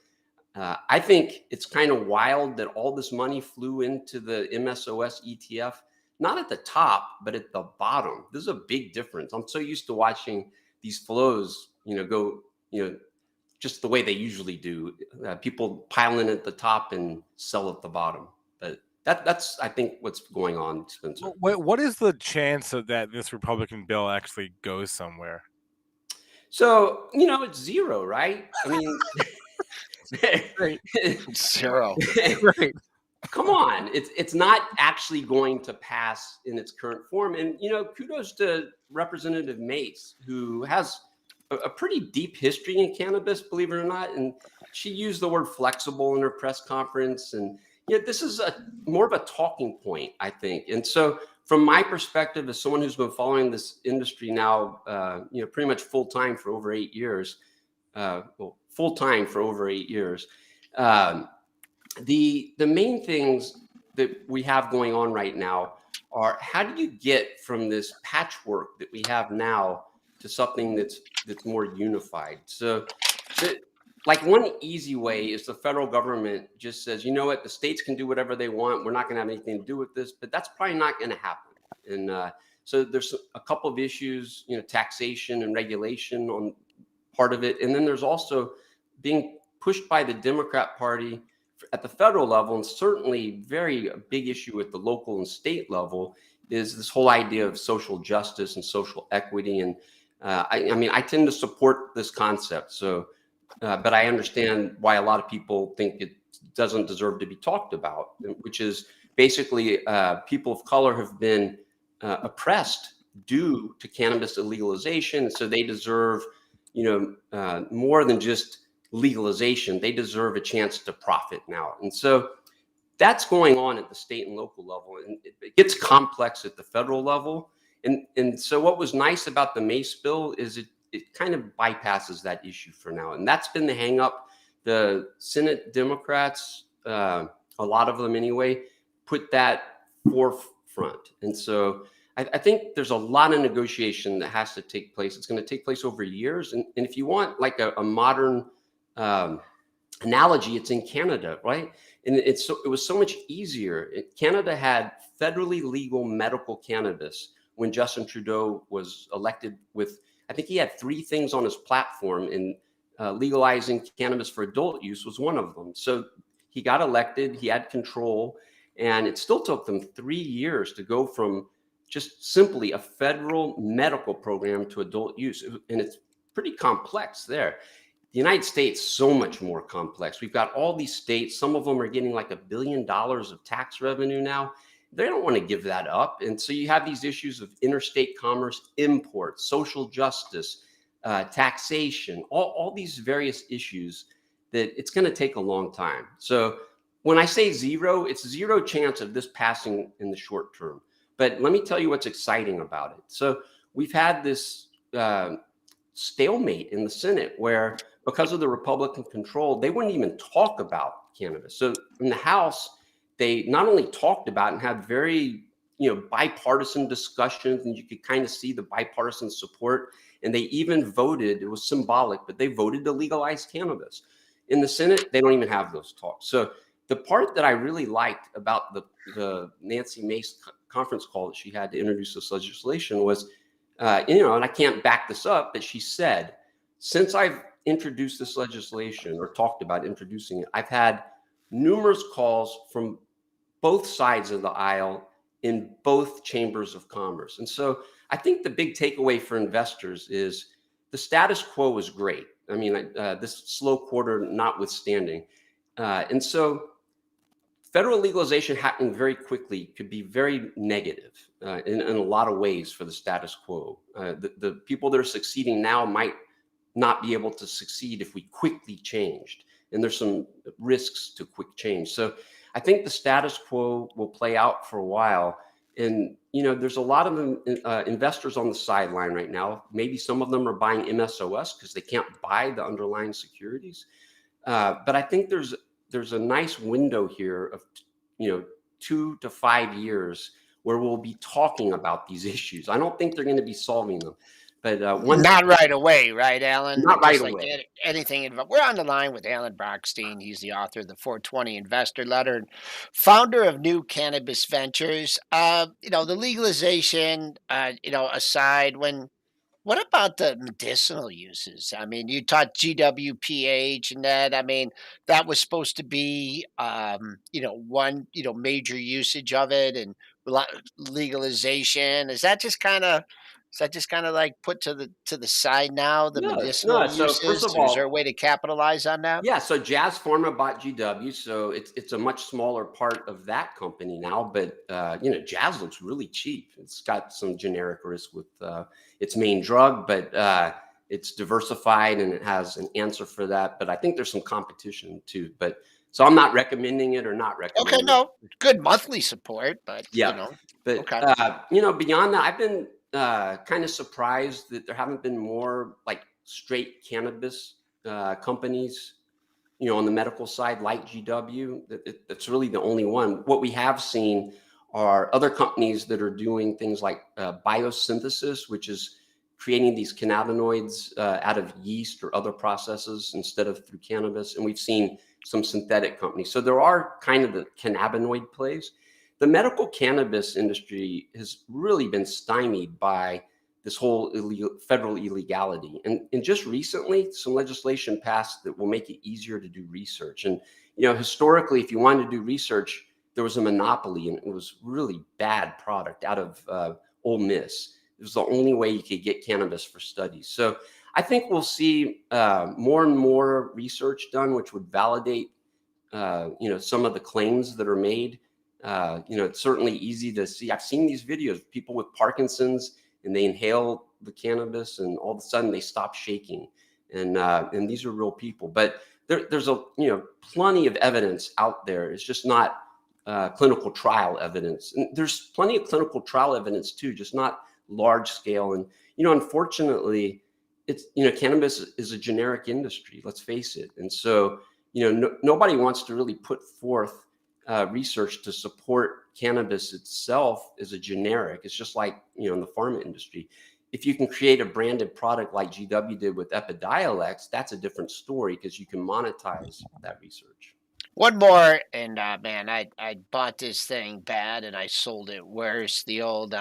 I think it's kind of wild that all this money flew into the MSOS ETF. not at the top, but at the bottom. This is a big difference. I'm so used to watching these flows, go, just the way they usually do. People pile in at the top and sell at the bottom. But that's I think what's going on, Spencer.
What is the chance of that this Republican bill actually goes somewhere?
So, it's zero, right? I mean,
Right.
Zero.
Right.
come on. It's not actually going to pass in its current form. And, kudos to Representative Mace, who has a pretty deep history in cannabis, believe it or not. And she used the word flexible in her press conference. And this is more of a talking point, I think. And so from my perspective, as someone who's been following this industry now, pretty much full time for over 8 years, full time for over 8 years, the main things that we have going on right now are, how do you get from this patchwork that we have now to something that's more unified? So like one easy way is the federal government just says, you know what, the states can do whatever they want. We're not going to have anything to do with this, but that's probably not going to happen. And so there's a couple of issues, taxation and regulation on part of it. And then there's also being pushed by the Democrat Party at the federal level, and certainly very big issue at the local and state level, is this whole idea of social justice and social equity. And I tend to support this concept. So, but I understand why a lot of people think it doesn't deserve to be talked about, which is basically people of color have been oppressed due to cannabis legalization. So they deserve, more than just legalization. They deserve a chance to profit now. And so that's going on at the state and local level. And it gets complex at the federal level. And so what was nice about the Mace bill is it kind of bypasses that issue for now. And that's been the hang up. The Senate Democrats, a lot of them anyway, put that forefront. And so I think there's a lot of negotiation that has to take place. It's going to take place over years. And if you want like a modern analogy, it's in Canada, right? And it was so much easier. Canada had federally legal medical cannabis when Justin Trudeau was elected with, I think he had 3 things on his platform, and legalizing cannabis for adult use was one of them. So he got elected, he had control, and it still took them 3 years to go from just simply a federal medical program to adult use. And it's pretty complex there. The United States, so much more complex. We've got all these states. Some of them are getting like $1 billion of tax revenue now. They don't want to give that up. And so you have these issues of interstate commerce, imports, social justice, taxation, all these various issues that it's going to take a long time. So when I say zero, it's zero chance of this passing in the short term. But let me tell you what's exciting about it. So we've had this stalemate in the Senate where, because of the Republican control, they wouldn't even talk about cannabis. So in the House, they not only talked about and had very, bipartisan discussions, and you could kind of see the bipartisan support. And they even voted, it was symbolic, but they voted to legalize cannabis. In the Senate, they don't even have those talks. So the part that I really liked about the Nancy Mace conference call that she had to introduce this legislation was, and I can't back this up, but she said, since I've introduced this legislation or talked about introducing it, I've had numerous calls from both sides of the aisle in both chambers of commerce. And so I think the big takeaway for investors is the status quo is great. I mean, this slow quarter notwithstanding. And so federal legalization happening very quickly could be very negative in a lot of ways for the status quo. The people that are succeeding now might not be able to succeed if we quickly changed. And there's some risks to quick change. So I think the status quo will play out for a while. And, there's a lot of investors on the sideline right now. Maybe some of them are buying MSOS because they can't buy the underlying securities. But I think there's a nice window here of, 2 to 5 years where we'll be talking about these issues. I don't think they're going to be solving them. But
not right away, right, Alan?
Not right
Just like
away.
anything. We're on the line with Alan Brochstein. He's the author of the 420 Investor Letter and founder of New Cannabis Ventures. The legalization, aside, what about the medicinal uses? I mean, you taught GWPH and that. I mean, that was supposed to be, one, major usage of it and legalization. Is that just kind of like put to the side now, the
No,
medicinal
no. So first
uses?
of
Or is there a
all,
way to capitalize on that?
yeah. So Jazz Pharma bought GW, so it's a much smaller part of that company now. But Jazz looks really cheap. It's got some generic risk with its main drug, but it's diversified and it has an answer for that. But I think there's some competition too. But so I'm not recommending it or not
Okay,
recommending it.
no, good monthly support, but
Yeah. But
okay.
beyond that, I've been kind of surprised that there haven't been more like straight cannabis companies, on the medical side like GW. That's really the only one. What we have seen are other companies that are doing things like biosynthesis, which is creating these cannabinoids out of yeast or other processes instead of through cannabis. And we've seen some synthetic companies. So there are kind of the cannabinoid plays. The medical cannabis industry has really been stymied by this whole federal illegality. And just recently, some legislation passed that will make it easier to do research. And, historically, if you wanted to do research, there was a monopoly and it was really bad product out of Ole Miss. It was the only way you could get cannabis for studies. So I think we'll see more and more research done, which would validate, some of the claims that are made. It's certainly easy to see. I've seen these videos of people with Parkinson's and they inhale the cannabis and all of a sudden they stop shaking. And these are real people. But there's plenty of evidence out there. It's just not clinical trial evidence. And there's plenty of clinical trial evidence too, just not large scale. And, unfortunately, it's, cannabis is a generic industry, let's face it. And so, nobody wants to really put forth research to support cannabis itself as a generic. It's just like, in the pharma industry. If you can create a branded product like GW did with Epidiolex, that's a different story because you can monetize that research.
One more, and man, I bought this thing bad and I sold it worse. The old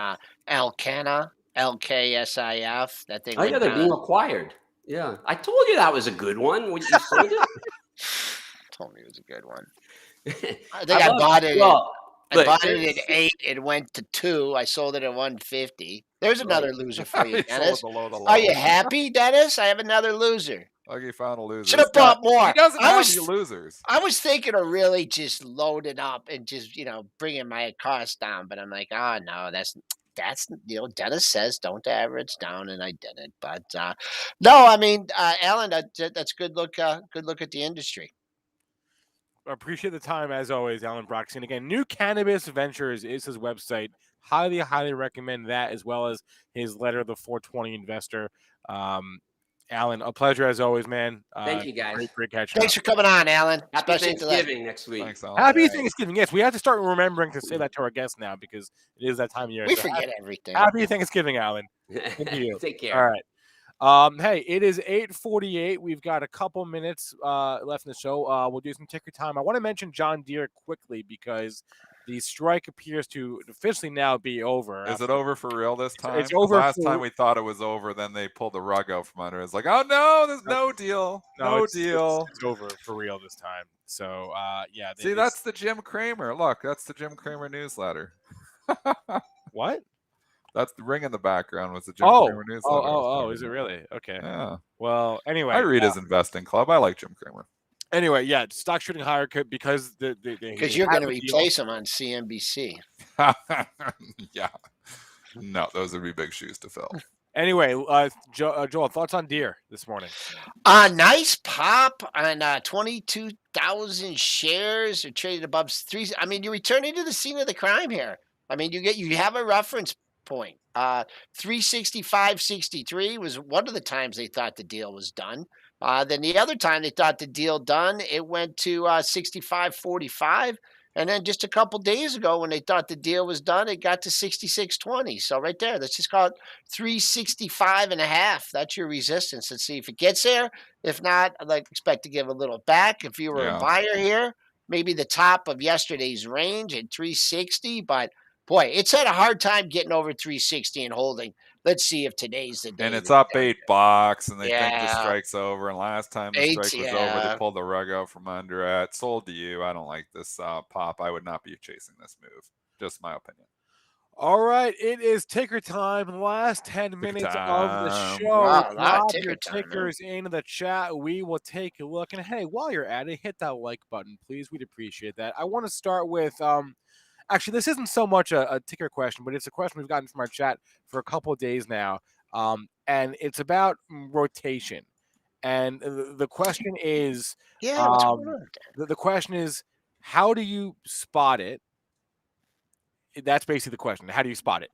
Elcana, LKSIF, that thing
Oh, yeah,
went
they're
down.
being acquired. Yeah. I told you that was a good one when you sold it.
Told me it was a good one. I
I
think I
love-
bought it.
well,
I
look,
bought it
there's-
at 8. It went to 2. I sold it at 150. There's another loser for you,
He sold
Dennis.
below the
Are you
low.
happy, Dennis? I have another loser.
Like he found a loser.
Should have
This guy-
bought more.
He doesn't
I
have
was-
any losers.
I was thinking of really just loading up and just, bringing my cost down, but I'm like, oh no, that's Dennis says don't average down, and I didn't. But no, I mean, Alan, that's good look. Good look at the industry.
Appreciate the time as always, Alan Brochstein. Again, New Cannabis Ventures is his website. Highly, highly recommend that, as well as his letter, the 420 Investor. Alan, a pleasure as always, man.
Thank you, guys.
Great catching
Thanks
up.
for coming on, Alan.
Happy
Especially to that.
Thanksgiving next week.
Thanks, Alan.
Happy
All right.
Thanksgiving. Yes, we have to start remembering to say that to our guests now because it is that time of year.
We
So
forget everything.
happy Thanksgiving, Alan. Thank you.
Take care.
All right. Hey, it is 8:48. We've got a couple minutes left in the show. We'll do some ticker time. I want to mention John Deere quickly because the strike appears to officially now be over.
Is it over for real this time?
It's over
Last
for-
time we thought it was over, then they pulled the rug out from under. It's like, oh no, there's no deal. No deal.
It's over for real this time. So, yeah.
See, that's the Jim Cramer. Look, that's the Jim Cramer newsletter.
what?
That's the ring in the background was the Jim Cramer newsletter.
Oh, is it really? Okay.
Yeah.
Well, anyway.
I read his investing club. I like Jim Cramer.
Anyway, yeah, stock shooting higher because
Because you're going to replace him on CNBC.
Yeah. No, those would be big shoes to fill.
Anyway, Joel, thoughts on Deere this morning?
Nice pop on 22,000 shares. They're traded above 3. I mean, you're returning to the scene of the crime here. I mean, you have a reference point. 365.63 was one of the times they thought the deal was done. Then the other time they thought the deal done, it went to 65.45. And then just a couple days ago, when they thought the deal was done, it got to 66.20. So right there, let's just call it 365.5. That's your resistance. Let's see if it gets there. If not, I'd like expect to give a little back. If you were a
Yeah.
buyer here, maybe the top of yesterday's range at 360. But boy, it's had a hard time getting over 360 and holding. Let's see if today's the day.
And it's
that
up
does it.
$8, and they think the
Yeah,
strike's over. And last time the
eight.
strike was over, they
Yeah.
pulled the rug out from under it. Sold to you. I don't like this pop. I would not be chasing this move. Just my opinion.
All right, it is ticker time. Last 10 minutes of the
time.
show.
Wow, a lot of
Drop
ticker
your
time, man.
tickers into the chat. We will take a look. And hey, while you're at it, hit that like button, please. We'd appreciate that. I want to start with actually, this isn't so much a ticker question, but it's a question we've gotten from our chat for a couple of days now. And it's about rotation. And the question is,
Yeah, what's going on?
the question is, how do you spot it? That's basically the question. How do you spot it?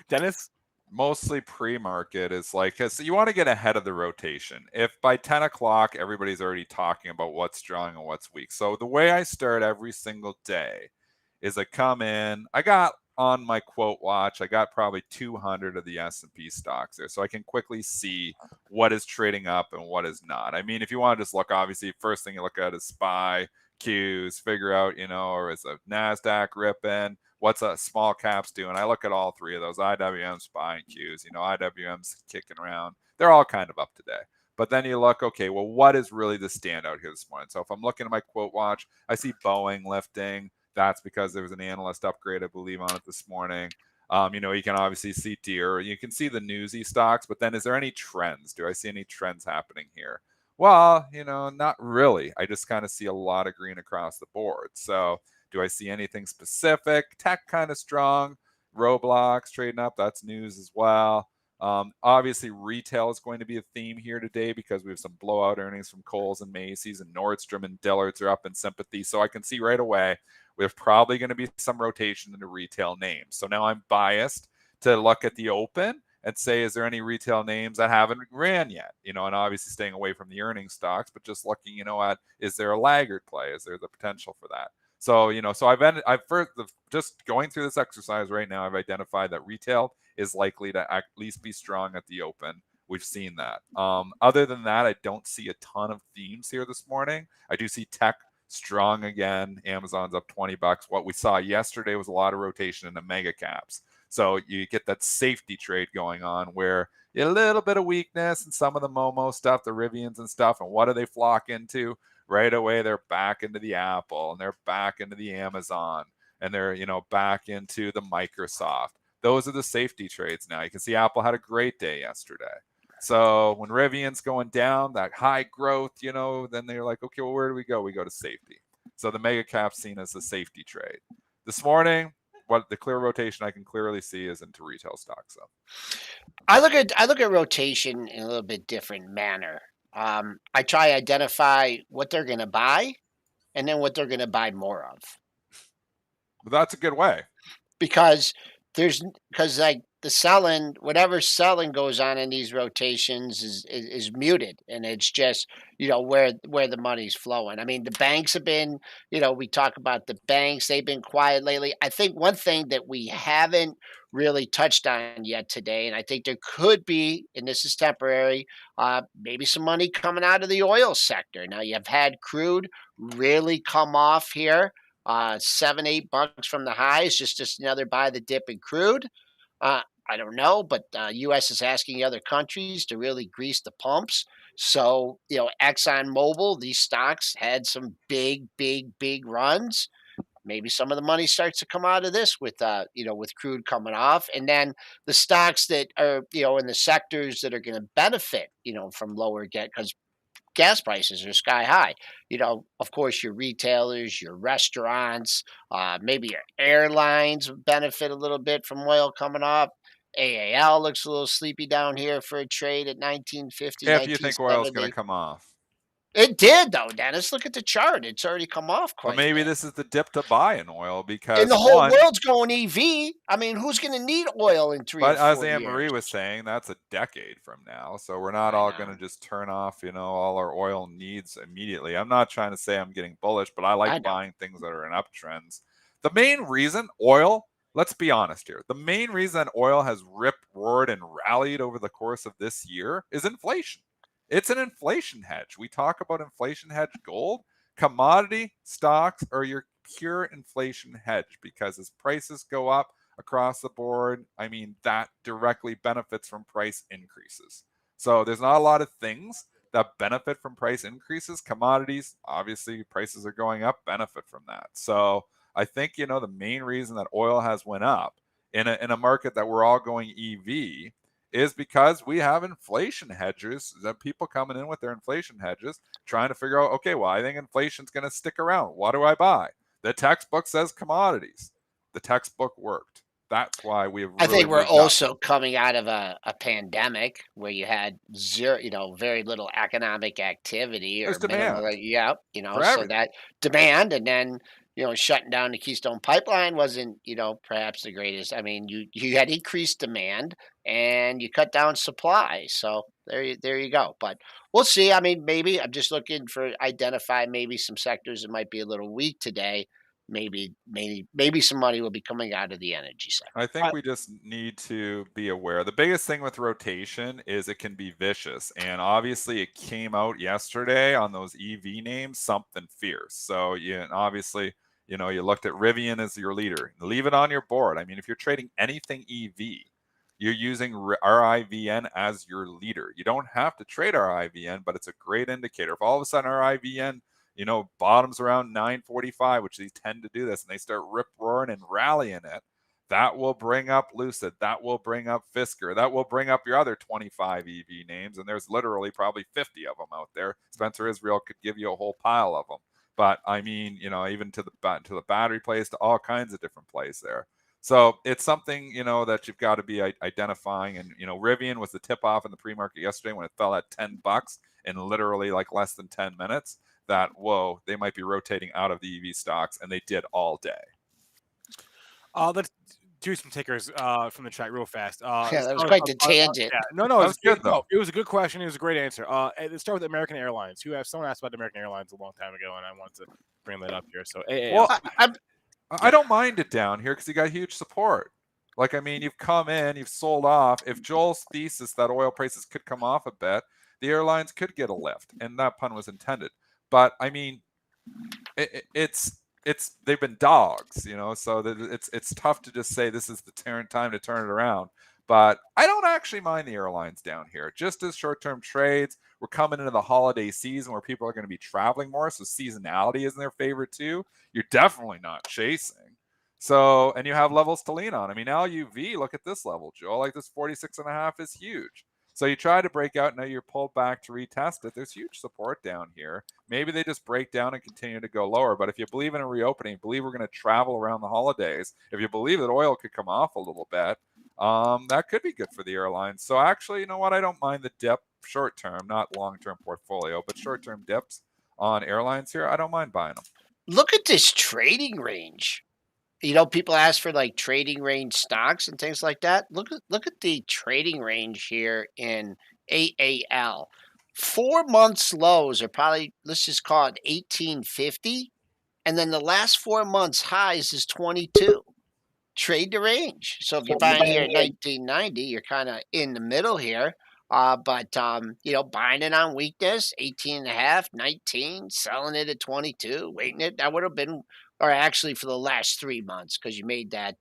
Dennis?
Mostly pre-market is like, so you want to get ahead of the rotation. If by 10 o'clock, everybody's already talking about what's strong and what's weak. So the way I start every single day is I come in, I got on my quote watch, I got probably 200 of the S&P stocks there. So I can quickly see what is trading up and what is not. I mean, if you want to just look, obviously, first thing you look at is SPY, Qs, figure out, or is a NASDAQ ripping? What's a small caps doing? I look at all three of those, IWM, SPY, and Qs. IWM's kicking around. They're all kind of up today. But then you look, okay, well, what is really the standout here this morning? So if I'm looking at my quote watch, I see Boeing lifting. That's because there was an analyst upgrade, I believe, on it this morning. You can obviously see Deere. You can see the newsy stocks, but then is there any trends? Do I see any trends happening here? Well, not really. I just kind of see a lot of green across the board. So do I see anything specific? Tech kind of strong. Roblox trading up. That's news as well. Obviously, retail is going to be a theme here today because we have some blowout earnings from Kohl's and Macy's, and Nordstrom and Dillard's are up in sympathy. So I can see right away there's probably going to be some rotation into retail names. So now I'm biased to look at the open and say, is there any retail names that haven't ran yet? And obviously staying away from the earnings stocks, but just looking, at, is there a laggard play? Is there the potential for that? So, so I've just going through this exercise right now, I've identified that retail is likely to at least be strong at the open. We've seen that. Other than that, I don't see a ton of themes here this morning. I do see tech strong again. Amazon's up $20. What we saw yesterday was a lot of rotation in the mega caps. So you get that safety trade going on where you get a little bit of weakness in some of the Momo stuff, the Rivians and stuff. And what do they flock into? Right away, they're back into the Apple, and they're back into the Amazon, and they're, back into the Microsoft. Those are the safety trades now. You can see Apple had a great day yesterday. So when Rivian's going down, that high growth, then they're like, okay, well, where do we go? We go to safety. So the mega cap seen as a safety trade. This morning, what the clear rotation I can clearly see is into retail stocks. So
I look at rotation in a little bit different manner. I try to identify what they're going to buy, and then what they're going to buy more of.
But that's a good way.
Because like the selling, whatever selling goes on in these rotations is muted, and it's just where the money's flowing. I mean, the banks have been, we talk about the banks, they've been quiet lately. I think one thing that we haven't really touched on yet today, and I think there could be, and this is temporary, maybe some money coming out of the oil sector. Now you've had crude really come off here. $7-8 from the highs, just another buy the dip in crude. I don't know, but U.S. is asking other countries to really grease the pumps. So, Exxon Mobil, these stocks had some big runs. Maybe some of the money starts to come out of this with crude coming off, and then the stocks that are in the sectors that are going to benefit from lower because gas prices are sky high. Of course, your retailers, your restaurants, maybe your airlines benefit a little bit from oil coming off. AAL looks a little sleepy down here for a trade at 1950.
If you think oil's going to come off.
It did though, Dennis. Look at the chart. It's already come off quite
Well, maybe
a bit.
this is the dip to buy in oil
And
because
the whole
one,
world's going EV. I mean, who's going to need oil in 3 or
but as
4
Anne Marie
years?
was saying, that's a decade from now. So we're not
I
all
know.
going to just turn off, all our oil needs immediately. I'm not trying to say I'm getting bullish, but I like
I know.
buying things that are in uptrends. The main reason oil, let's be honest here, the main reason oil has ripped, roared, and rallied over the course of this year is inflation. It's an inflation hedge. We talk about inflation hedge gold. Commodity stocks are your pure inflation hedge because as prices go up across the board, I mean, that directly benefits from price increases. So there's not a lot of things that benefit from price increases. Commodities, obviously, prices are going up, benefit from that. So I think, the main reason that oil has went up in a market that we're all going EV is because we have inflation hedgers, that people coming in with their inflation hedges trying to figure out, okay, well, I think inflation's going to stick around. What do I buy? The textbook says commodities. The textbook worked. That's why we have
I
really
think we're
moved up.
also coming out of a pandemic where you had zero, very little economic activity or
There's
minimal.
demand for
So
everything.
that demand, and then shutting down the Keystone Pipeline wasn't, perhaps the greatest. I mean, you had increased demand and you cut down supply. So there you go. But we'll see. I mean, maybe I'm just looking for identify maybe some sectors that might be a little weak today. Maybe some money will be coming out of the energy sector.
I think we just need to be aware. The biggest thing with rotation is it can be vicious. And obviously, it came out yesterday on those EV names, something fierce. So, obviously, you looked at Rivian as your leader. Leave it on your board. I mean, if you're trading anything EV, you're using RIVN as your leader. You don't have to trade RIVN, but it's a great indicator. If all of a sudden RIVN bottoms around 945, which they tend to do this, and they start rip roaring and rallying it, that will bring up Lucid. That will bring up Fisker. That will bring up your other 25 EV names. And there's literally probably 50 of them out there. Spencer Israel could give you a whole pile of them. But I mean, even to the battery place, to all kinds of different plays there. So it's something, that you've got to be identifying. And, Rivian was the tip off in the pre-market yesterday when it fell at $10 in literally like less than 10 minutes. That, whoa, they might be rotating out of the EV stocks, and they did all day.
Let's do some takers from the chat real fast.
Yeah, that was quite the tangent.
No,
That was good, though.
No, it was a good question. It was a great answer. Let's start with American Airlines. Someone asked about American Airlines a long time ago, and I wanted to bring that up here. So,
Well,
I
I don't mind it down here because you got huge support. Like, I mean, you've come in, you've sold off. If Joel's thesis that oil prices could come off a bit, the airlines could get a lift, and that pun was intended. But I mean, it's they've been dogs, so it's tough to just say this is the time to turn it around. But I don't actually mind the airlines down here. Just as short-term trades, we're coming into the holiday season where people are going to be traveling more, so seasonality is in their favor too. You're definitely not chasing. So, and you have levels to lean on. I mean, LUV, look at this level, Joe. Like this 46.5 is huge. So you try to break out, now you're pulled back to retest it. There's huge support down here. Maybe they just break down and continue to go lower. But if you believe in a reopening, believe we're going to travel around the holidays, if you believe that oil could come off a little bit, that could be good for the airlines. So actually, you know what? I don't mind the dip short term, not long term portfolio, but short term dips on airlines here. I don't mind buying them.
Look at this trading range. People ask for like trading range stocks and things like that. Look at the trading range here in AAL. 4 months lows are probably, let's just call it 1850, and then the last 4 months highs is 22. Trade the range. So if you're buying here at 1990, you're kind of in the middle here. But buying it on weakness, 18 and a half, 19, selling it at 22, waiting it, that would have been, or actually for the last 3 months, because you made that,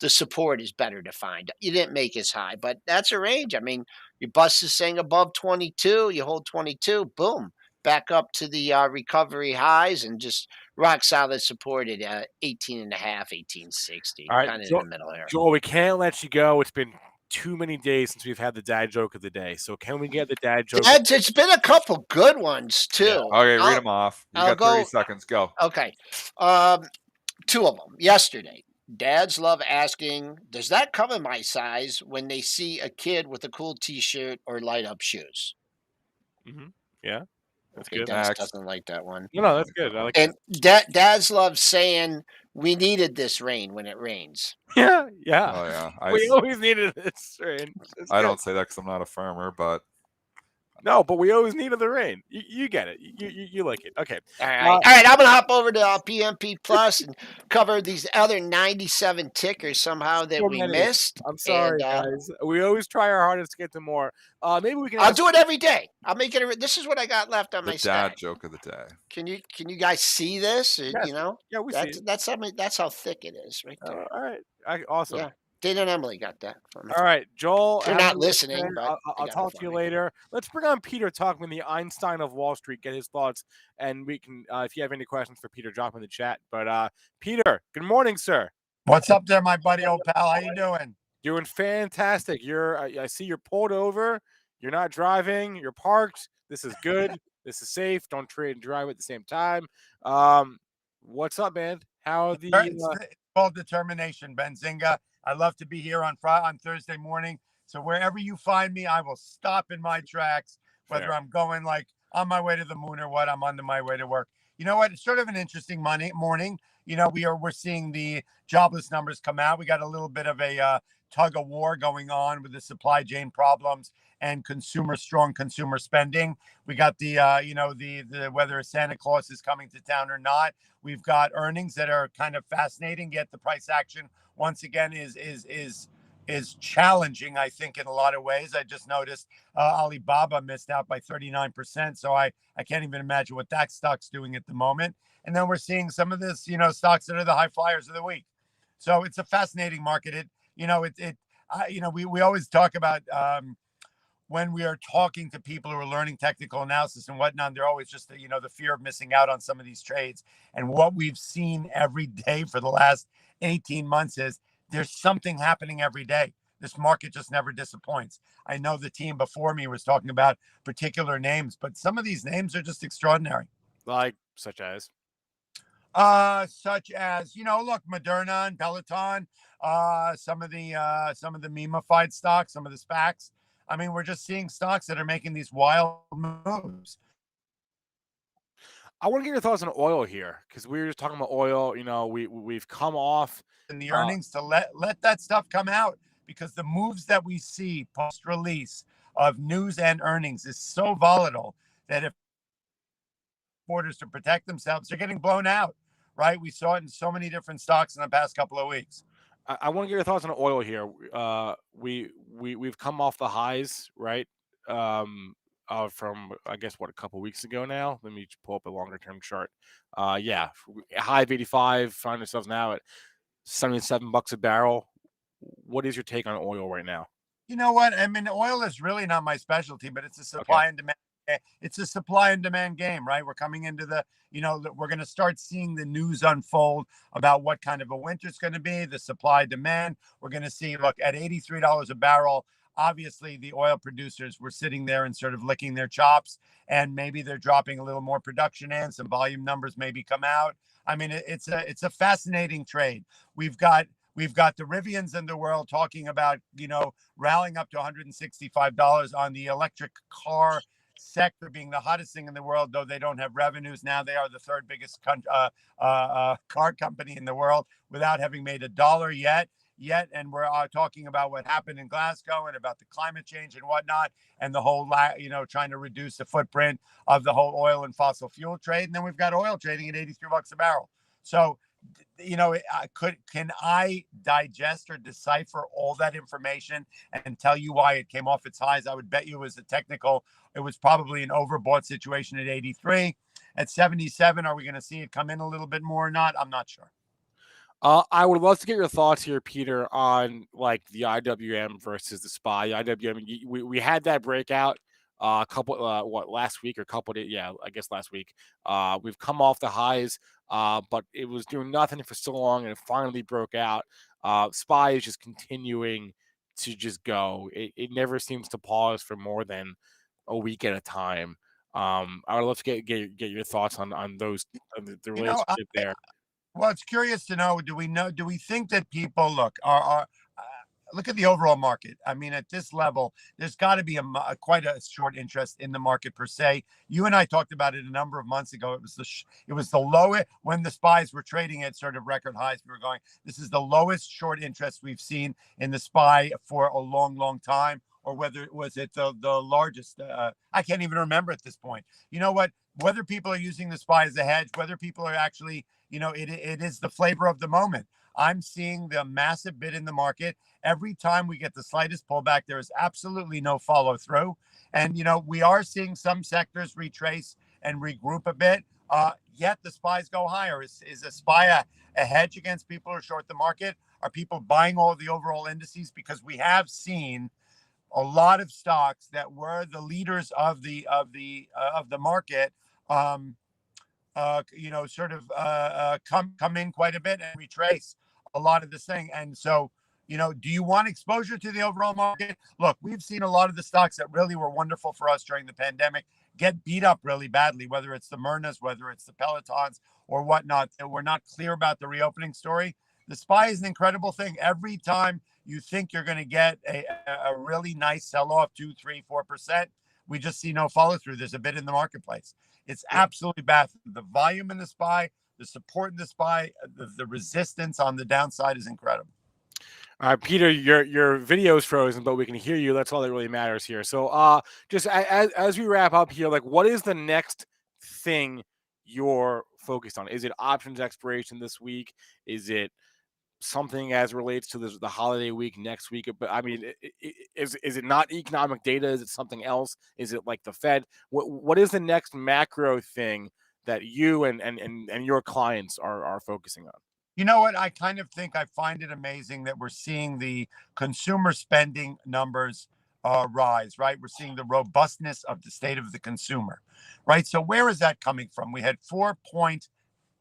the support is better defined. You didn't make as high, but that's a range. I mean, you bust this thing above 22, you hold 22, boom, back up to the recovery highs and just rock solid support at 18 and a half, 1860,
all right,
kind of in the middle here.
Joel, we can't let you go. It's been too many days since we've had the dad joke of the day. So can we get the dad joke?
It's been a couple good ones too.
Yeah.
Okay, read them off. You got 30 seconds. Go.
Okay. 2 of them yesterday. Dads love asking, does that come in my size, when they see a kid with a cool t-shirt or light up shoes?
Mm-hmm. Yeah. That's
Okay,
good.
Dennis
Next.
doesn't like that one.
No, that's good. I like
And Daz loves saying we needed this rain when it rains.
that. Yeah.
Oh yeah,
We always needed this rain. It's
I
good.
don't say that because I'm not a farmer, but
No, but we always needed the rain. You get it. You like it. Okay.
All right. I'm gonna hop over to PMP Plus and cover these other 97 tickers somehow that
So
we
many.
missed.
I'm sorry,
And
guys. We always try our hardest to get to more. Maybe we can.
I'll
ask-
do it every day. I'll make it. This is what I got left on
the
my
dad
stack.
joke of the day.
Can you guys see this?
Yes.
You know,
Yeah, we see. It.
that's how thick it is right there.
All right. Awesome.
Yeah, Dana and Emily got that for me.
All right, Joel.
They're
have a
not
good day.
listening, but
I'll
got it
talk
for
to you
me.
later. Let's bring on Peter Tuchman, the Einstein of Wall Street, get his thoughts, and we can. If you have any questions for Peter, drop in the chat. But Peter, good morning, sir.
What's up there, my buddy, old pal? How you doing?
Doing fantastic. I see you're pulled over. You're not driving. You're parked. This is good. This is safe. Don't trade and drive at the same time. What's up, man? How are the?
It's called determination, Benzinga. I love to be here on Thursday morning. So wherever you find me, I will stop in my tracks, whether
Fair.
I'm going like on my way to the moon or what. I'm on my way to work. You know what? It's sort of an interesting morning. You know, we're seeing the jobless numbers come out. We got a little bit of a tug of war going on with the supply chain problems and strong consumer spending. We got the the whether Santa Claus is coming to town or not. We've got earnings that are kind of fascinating, yet the price action once again is challenging, I think, in a lot of ways. I just noticed Alibaba missed out by 39%. So I can't even imagine what that stock's doing at the moment. And then we're seeing some of this, stocks that are the high flyers of the week. So it's a fascinating market. We always talk about when we are talking to people who are learning technical analysis and whatnot, they're always just, the fear of missing out on some of these trades. And what we've seen every day for the last 18 months is there's something happening every day. This market just never disappoints. I know the team before me was talking about particular names, but some of these names are just extraordinary.
Like such as
look, Moderna and Peloton, some of the memeified stocks, some of the SPACs. I mean, we're just seeing stocks that are making these wild moves.
I want to get your thoughts on oil here because we were just talking about oil. We've come off
in the earnings to let that stuff come out, because the moves that we see post release of news and earnings is so volatile that if orders to protect themselves, they're getting blown out. Right? We saw it in so many different stocks in the past couple of weeks.
I want to get your thoughts on oil here. We've come off the highs, right? From I guess a couple of weeks ago now. Let me pull up a longer term chart. High of 85. Find ourselves now at $77 a barrel. What is your take on oil right now?
You know what? I mean, oil is really not my specialty, but it's a supply and demand. It's a supply and demand game, right? We're coming into we're going to start seeing the news unfold about what kind of a winter it's going to be, the supply demand. We're going to see, look, at $83 a barrel, obviously the oil producers were sitting there and sort of licking their chops, and maybe they're dropping a little more production in, some volume numbers maybe come out. I mean, it's a fascinating trade. We've got the Rivians in the world talking about, rallying up to $165 on the electric car sector being the hottest thing in the world, though they don't have revenues. Now they are the third biggest car company in the world without having made a dollar yet. And we're talking about what happened in Glasgow and about the climate change and whatnot, and the whole, trying to reduce the footprint of the whole oil and fossil fuel trade. And then we've got oil trading at $83 a barrel. So, can I digest or decipher all that information and tell you why it came off its highs? I would bet you it was probably an overbought situation at 83. At 77, are we going to see it come in a little bit more or not? I'm not sure.
I would love to get your thoughts here, Peter, on like the IWM versus the SPY. IWM, we had that breakout a couple last week or couple days, I guess last week. We've come off the highs, but it was doing nothing for so long, and it finally broke out. SPY is just continuing to just go. It never seems to pause for more than a week at a time. I would love to get your thoughts on those the relationship there.
Well, it's curious to know. Do we think that people are look at the overall market. I mean, at this level, there's got to be quite a short interest in the market per se. You and I talked about it a number of months ago. It was the lowest when the SPYs were trading at sort of record highs. We were going, this is the lowest short interest we've seen in the SPY for a long, long time. Or whether it was the largest, I can't even remember at this point. You know what? Whether people are using the SPY as a hedge, whether people are actually, it is the flavor of the moment. I'm seeing the massive bid in the market. Every time we get the slightest pullback, there is absolutely no follow through. And, we are seeing some sectors retrace and regroup a bit. Yet the SPYs go higher. Is a SPY a hedge against people who short the market? Are people buying all the overall indices? Because we have seen a lot of stocks that were the leaders of the market, come in quite a bit and retrace a lot of this thing. And so, do you want exposure to the overall market? Look, we've seen a lot of the stocks that really were wonderful for us during the pandemic get beat up really badly, whether it's the Myrnas, whether it's the Pelotons or whatnot. We're not clear about the reopening story. The SPY is an incredible thing. Every time you think you're going to get a really nice sell-off, 2, 3, 4%, we just see no follow-through. There's a bit in the marketplace. It's absolutely baffling. The volume in the SPY, the support in the SPY, the resistance on the downside is incredible.
All right, Peter, your video is frozen, but we can hear you. That's all that really matters here. So just as we wrap up here, like, what is the next thing you're focused on? Is it options expiration this week? Is it something as relates to the holiday week next week? But I mean, is it not economic data? Is it something else? Is it like the Fed? What is the next macro thing that you and your clients are focusing on?
You know what? I kind of think I find it amazing that we're seeing the consumer spending numbers rise, right? We're seeing the robustness of the state of the consumer, right? So where is that coming from? We had 4 point.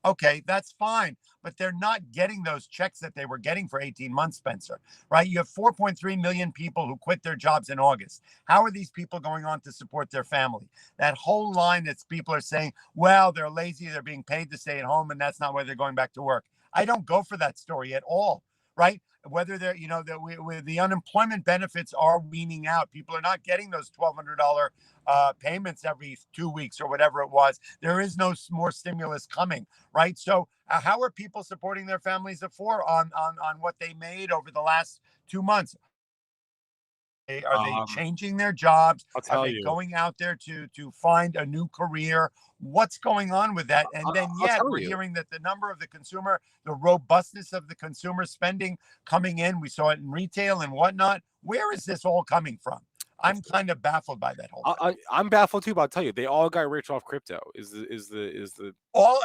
Okay, that's fine, but they're not getting those checks that they were getting for 18 months, Spencer, right? You have 4.3 million people who quit their jobs in August. How are these people going on to support their family? That whole line that people are saying, well, they're lazy, they're being paid to stay at home, and that's not why they're going back to work. I don't go for that story at all, right? Whether they're, the unemployment benefits are weaning out. People are not getting those $1,200 payments every 2 weeks or whatever it was. There is no more stimulus coming, right? So how are people supporting their families on what they made over the last 2 months? Are they changing their jobs? Are they going out there to find a new career? What's going on with that? And then yet we're hearing that the number of the consumer, the robustness of the consumer spending coming in, we saw it in retail and whatnot. Where is this all coming from? I'm kind of baffled by that whole thing.
I'm baffled too, but I'll tell you, they all got rich off crypto.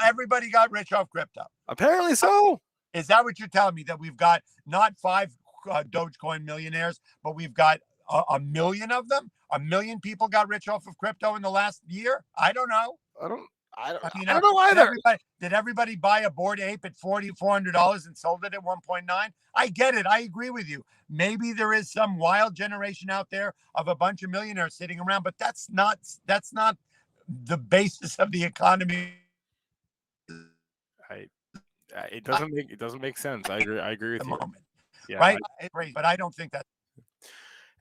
Everybody got rich off crypto?
Apparently so.
Is that what you're telling me? That we've got not 5 Dogecoin millionaires, but we've got a million of them? A million people got rich off of crypto in the last year? I don't know.
I don't know either.
Did everybody buy a Bored Ape at $400 and sold it at 1.9? I get it. I agree with you. Maybe there is some wild generation out there of a bunch of millionaires sitting around, but that's not the basis of the economy.
It doesn't make sense. I agree with you.
Yeah, right? But I don't think that.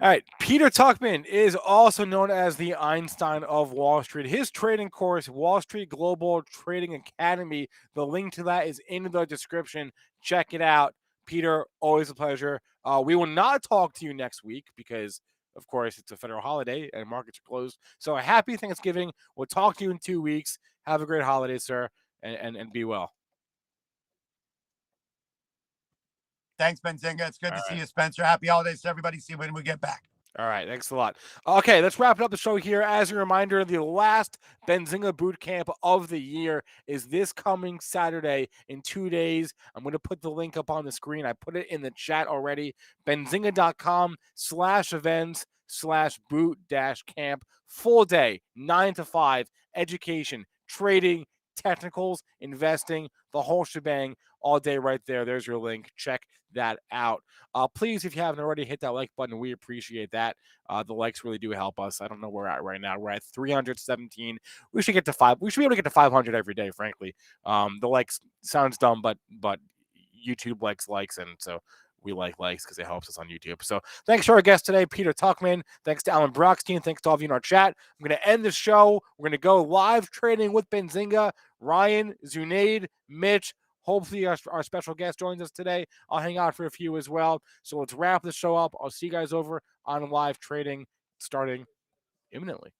All right. Peter Tuchman is also known as the Einstein of Wall Street. His trading course, Wall Street Global Trading Academy, the link to that is in the description. Check it out. Peter, always a pleasure. We will not talk to you next week because, of course, it's a federal holiday and markets are closed. So a happy Thanksgiving. We'll talk to you in 2 weeks. Have a great holiday, sir, and be well.
Thanks, Benzinga. It's good to see you, Spencer. Happy holidays to everybody. See you when we get back.
All right. Thanks a lot. Okay, let's wrap up the show here. As a reminder, the last Benzinga boot camp of the year is this coming Saturday in 2 days. I'm going to put the link up on the screen. I put it in the chat already. Benzinga.com/events/boot-camp. Full day, 9 to 5, education, trading, technicals, investing, the whole shebang, all day right there. There's your link. Check that out. Please, if you haven't already, hit that like button. We appreciate that. The likes really do help us. I don't know where we're at right now. We're at 317. We should get to 5. We should be able to get to 500 every day, frankly. The likes sounds dumb, but YouTube likes, and so we like likes because it helps us on YouTube. So thanks to our guest today, Peter Tuchman. Thanks to Alan Brochstein. Thanks to all of you in our chat. I'm going to end the show. We're going to go live trading with Benzinga. Ryan, Zunaid, Mitch. Hopefully our special guest joins us today. I'll hang out for a few as well. So let's wrap the show up. I'll see you guys over on live trading starting imminently.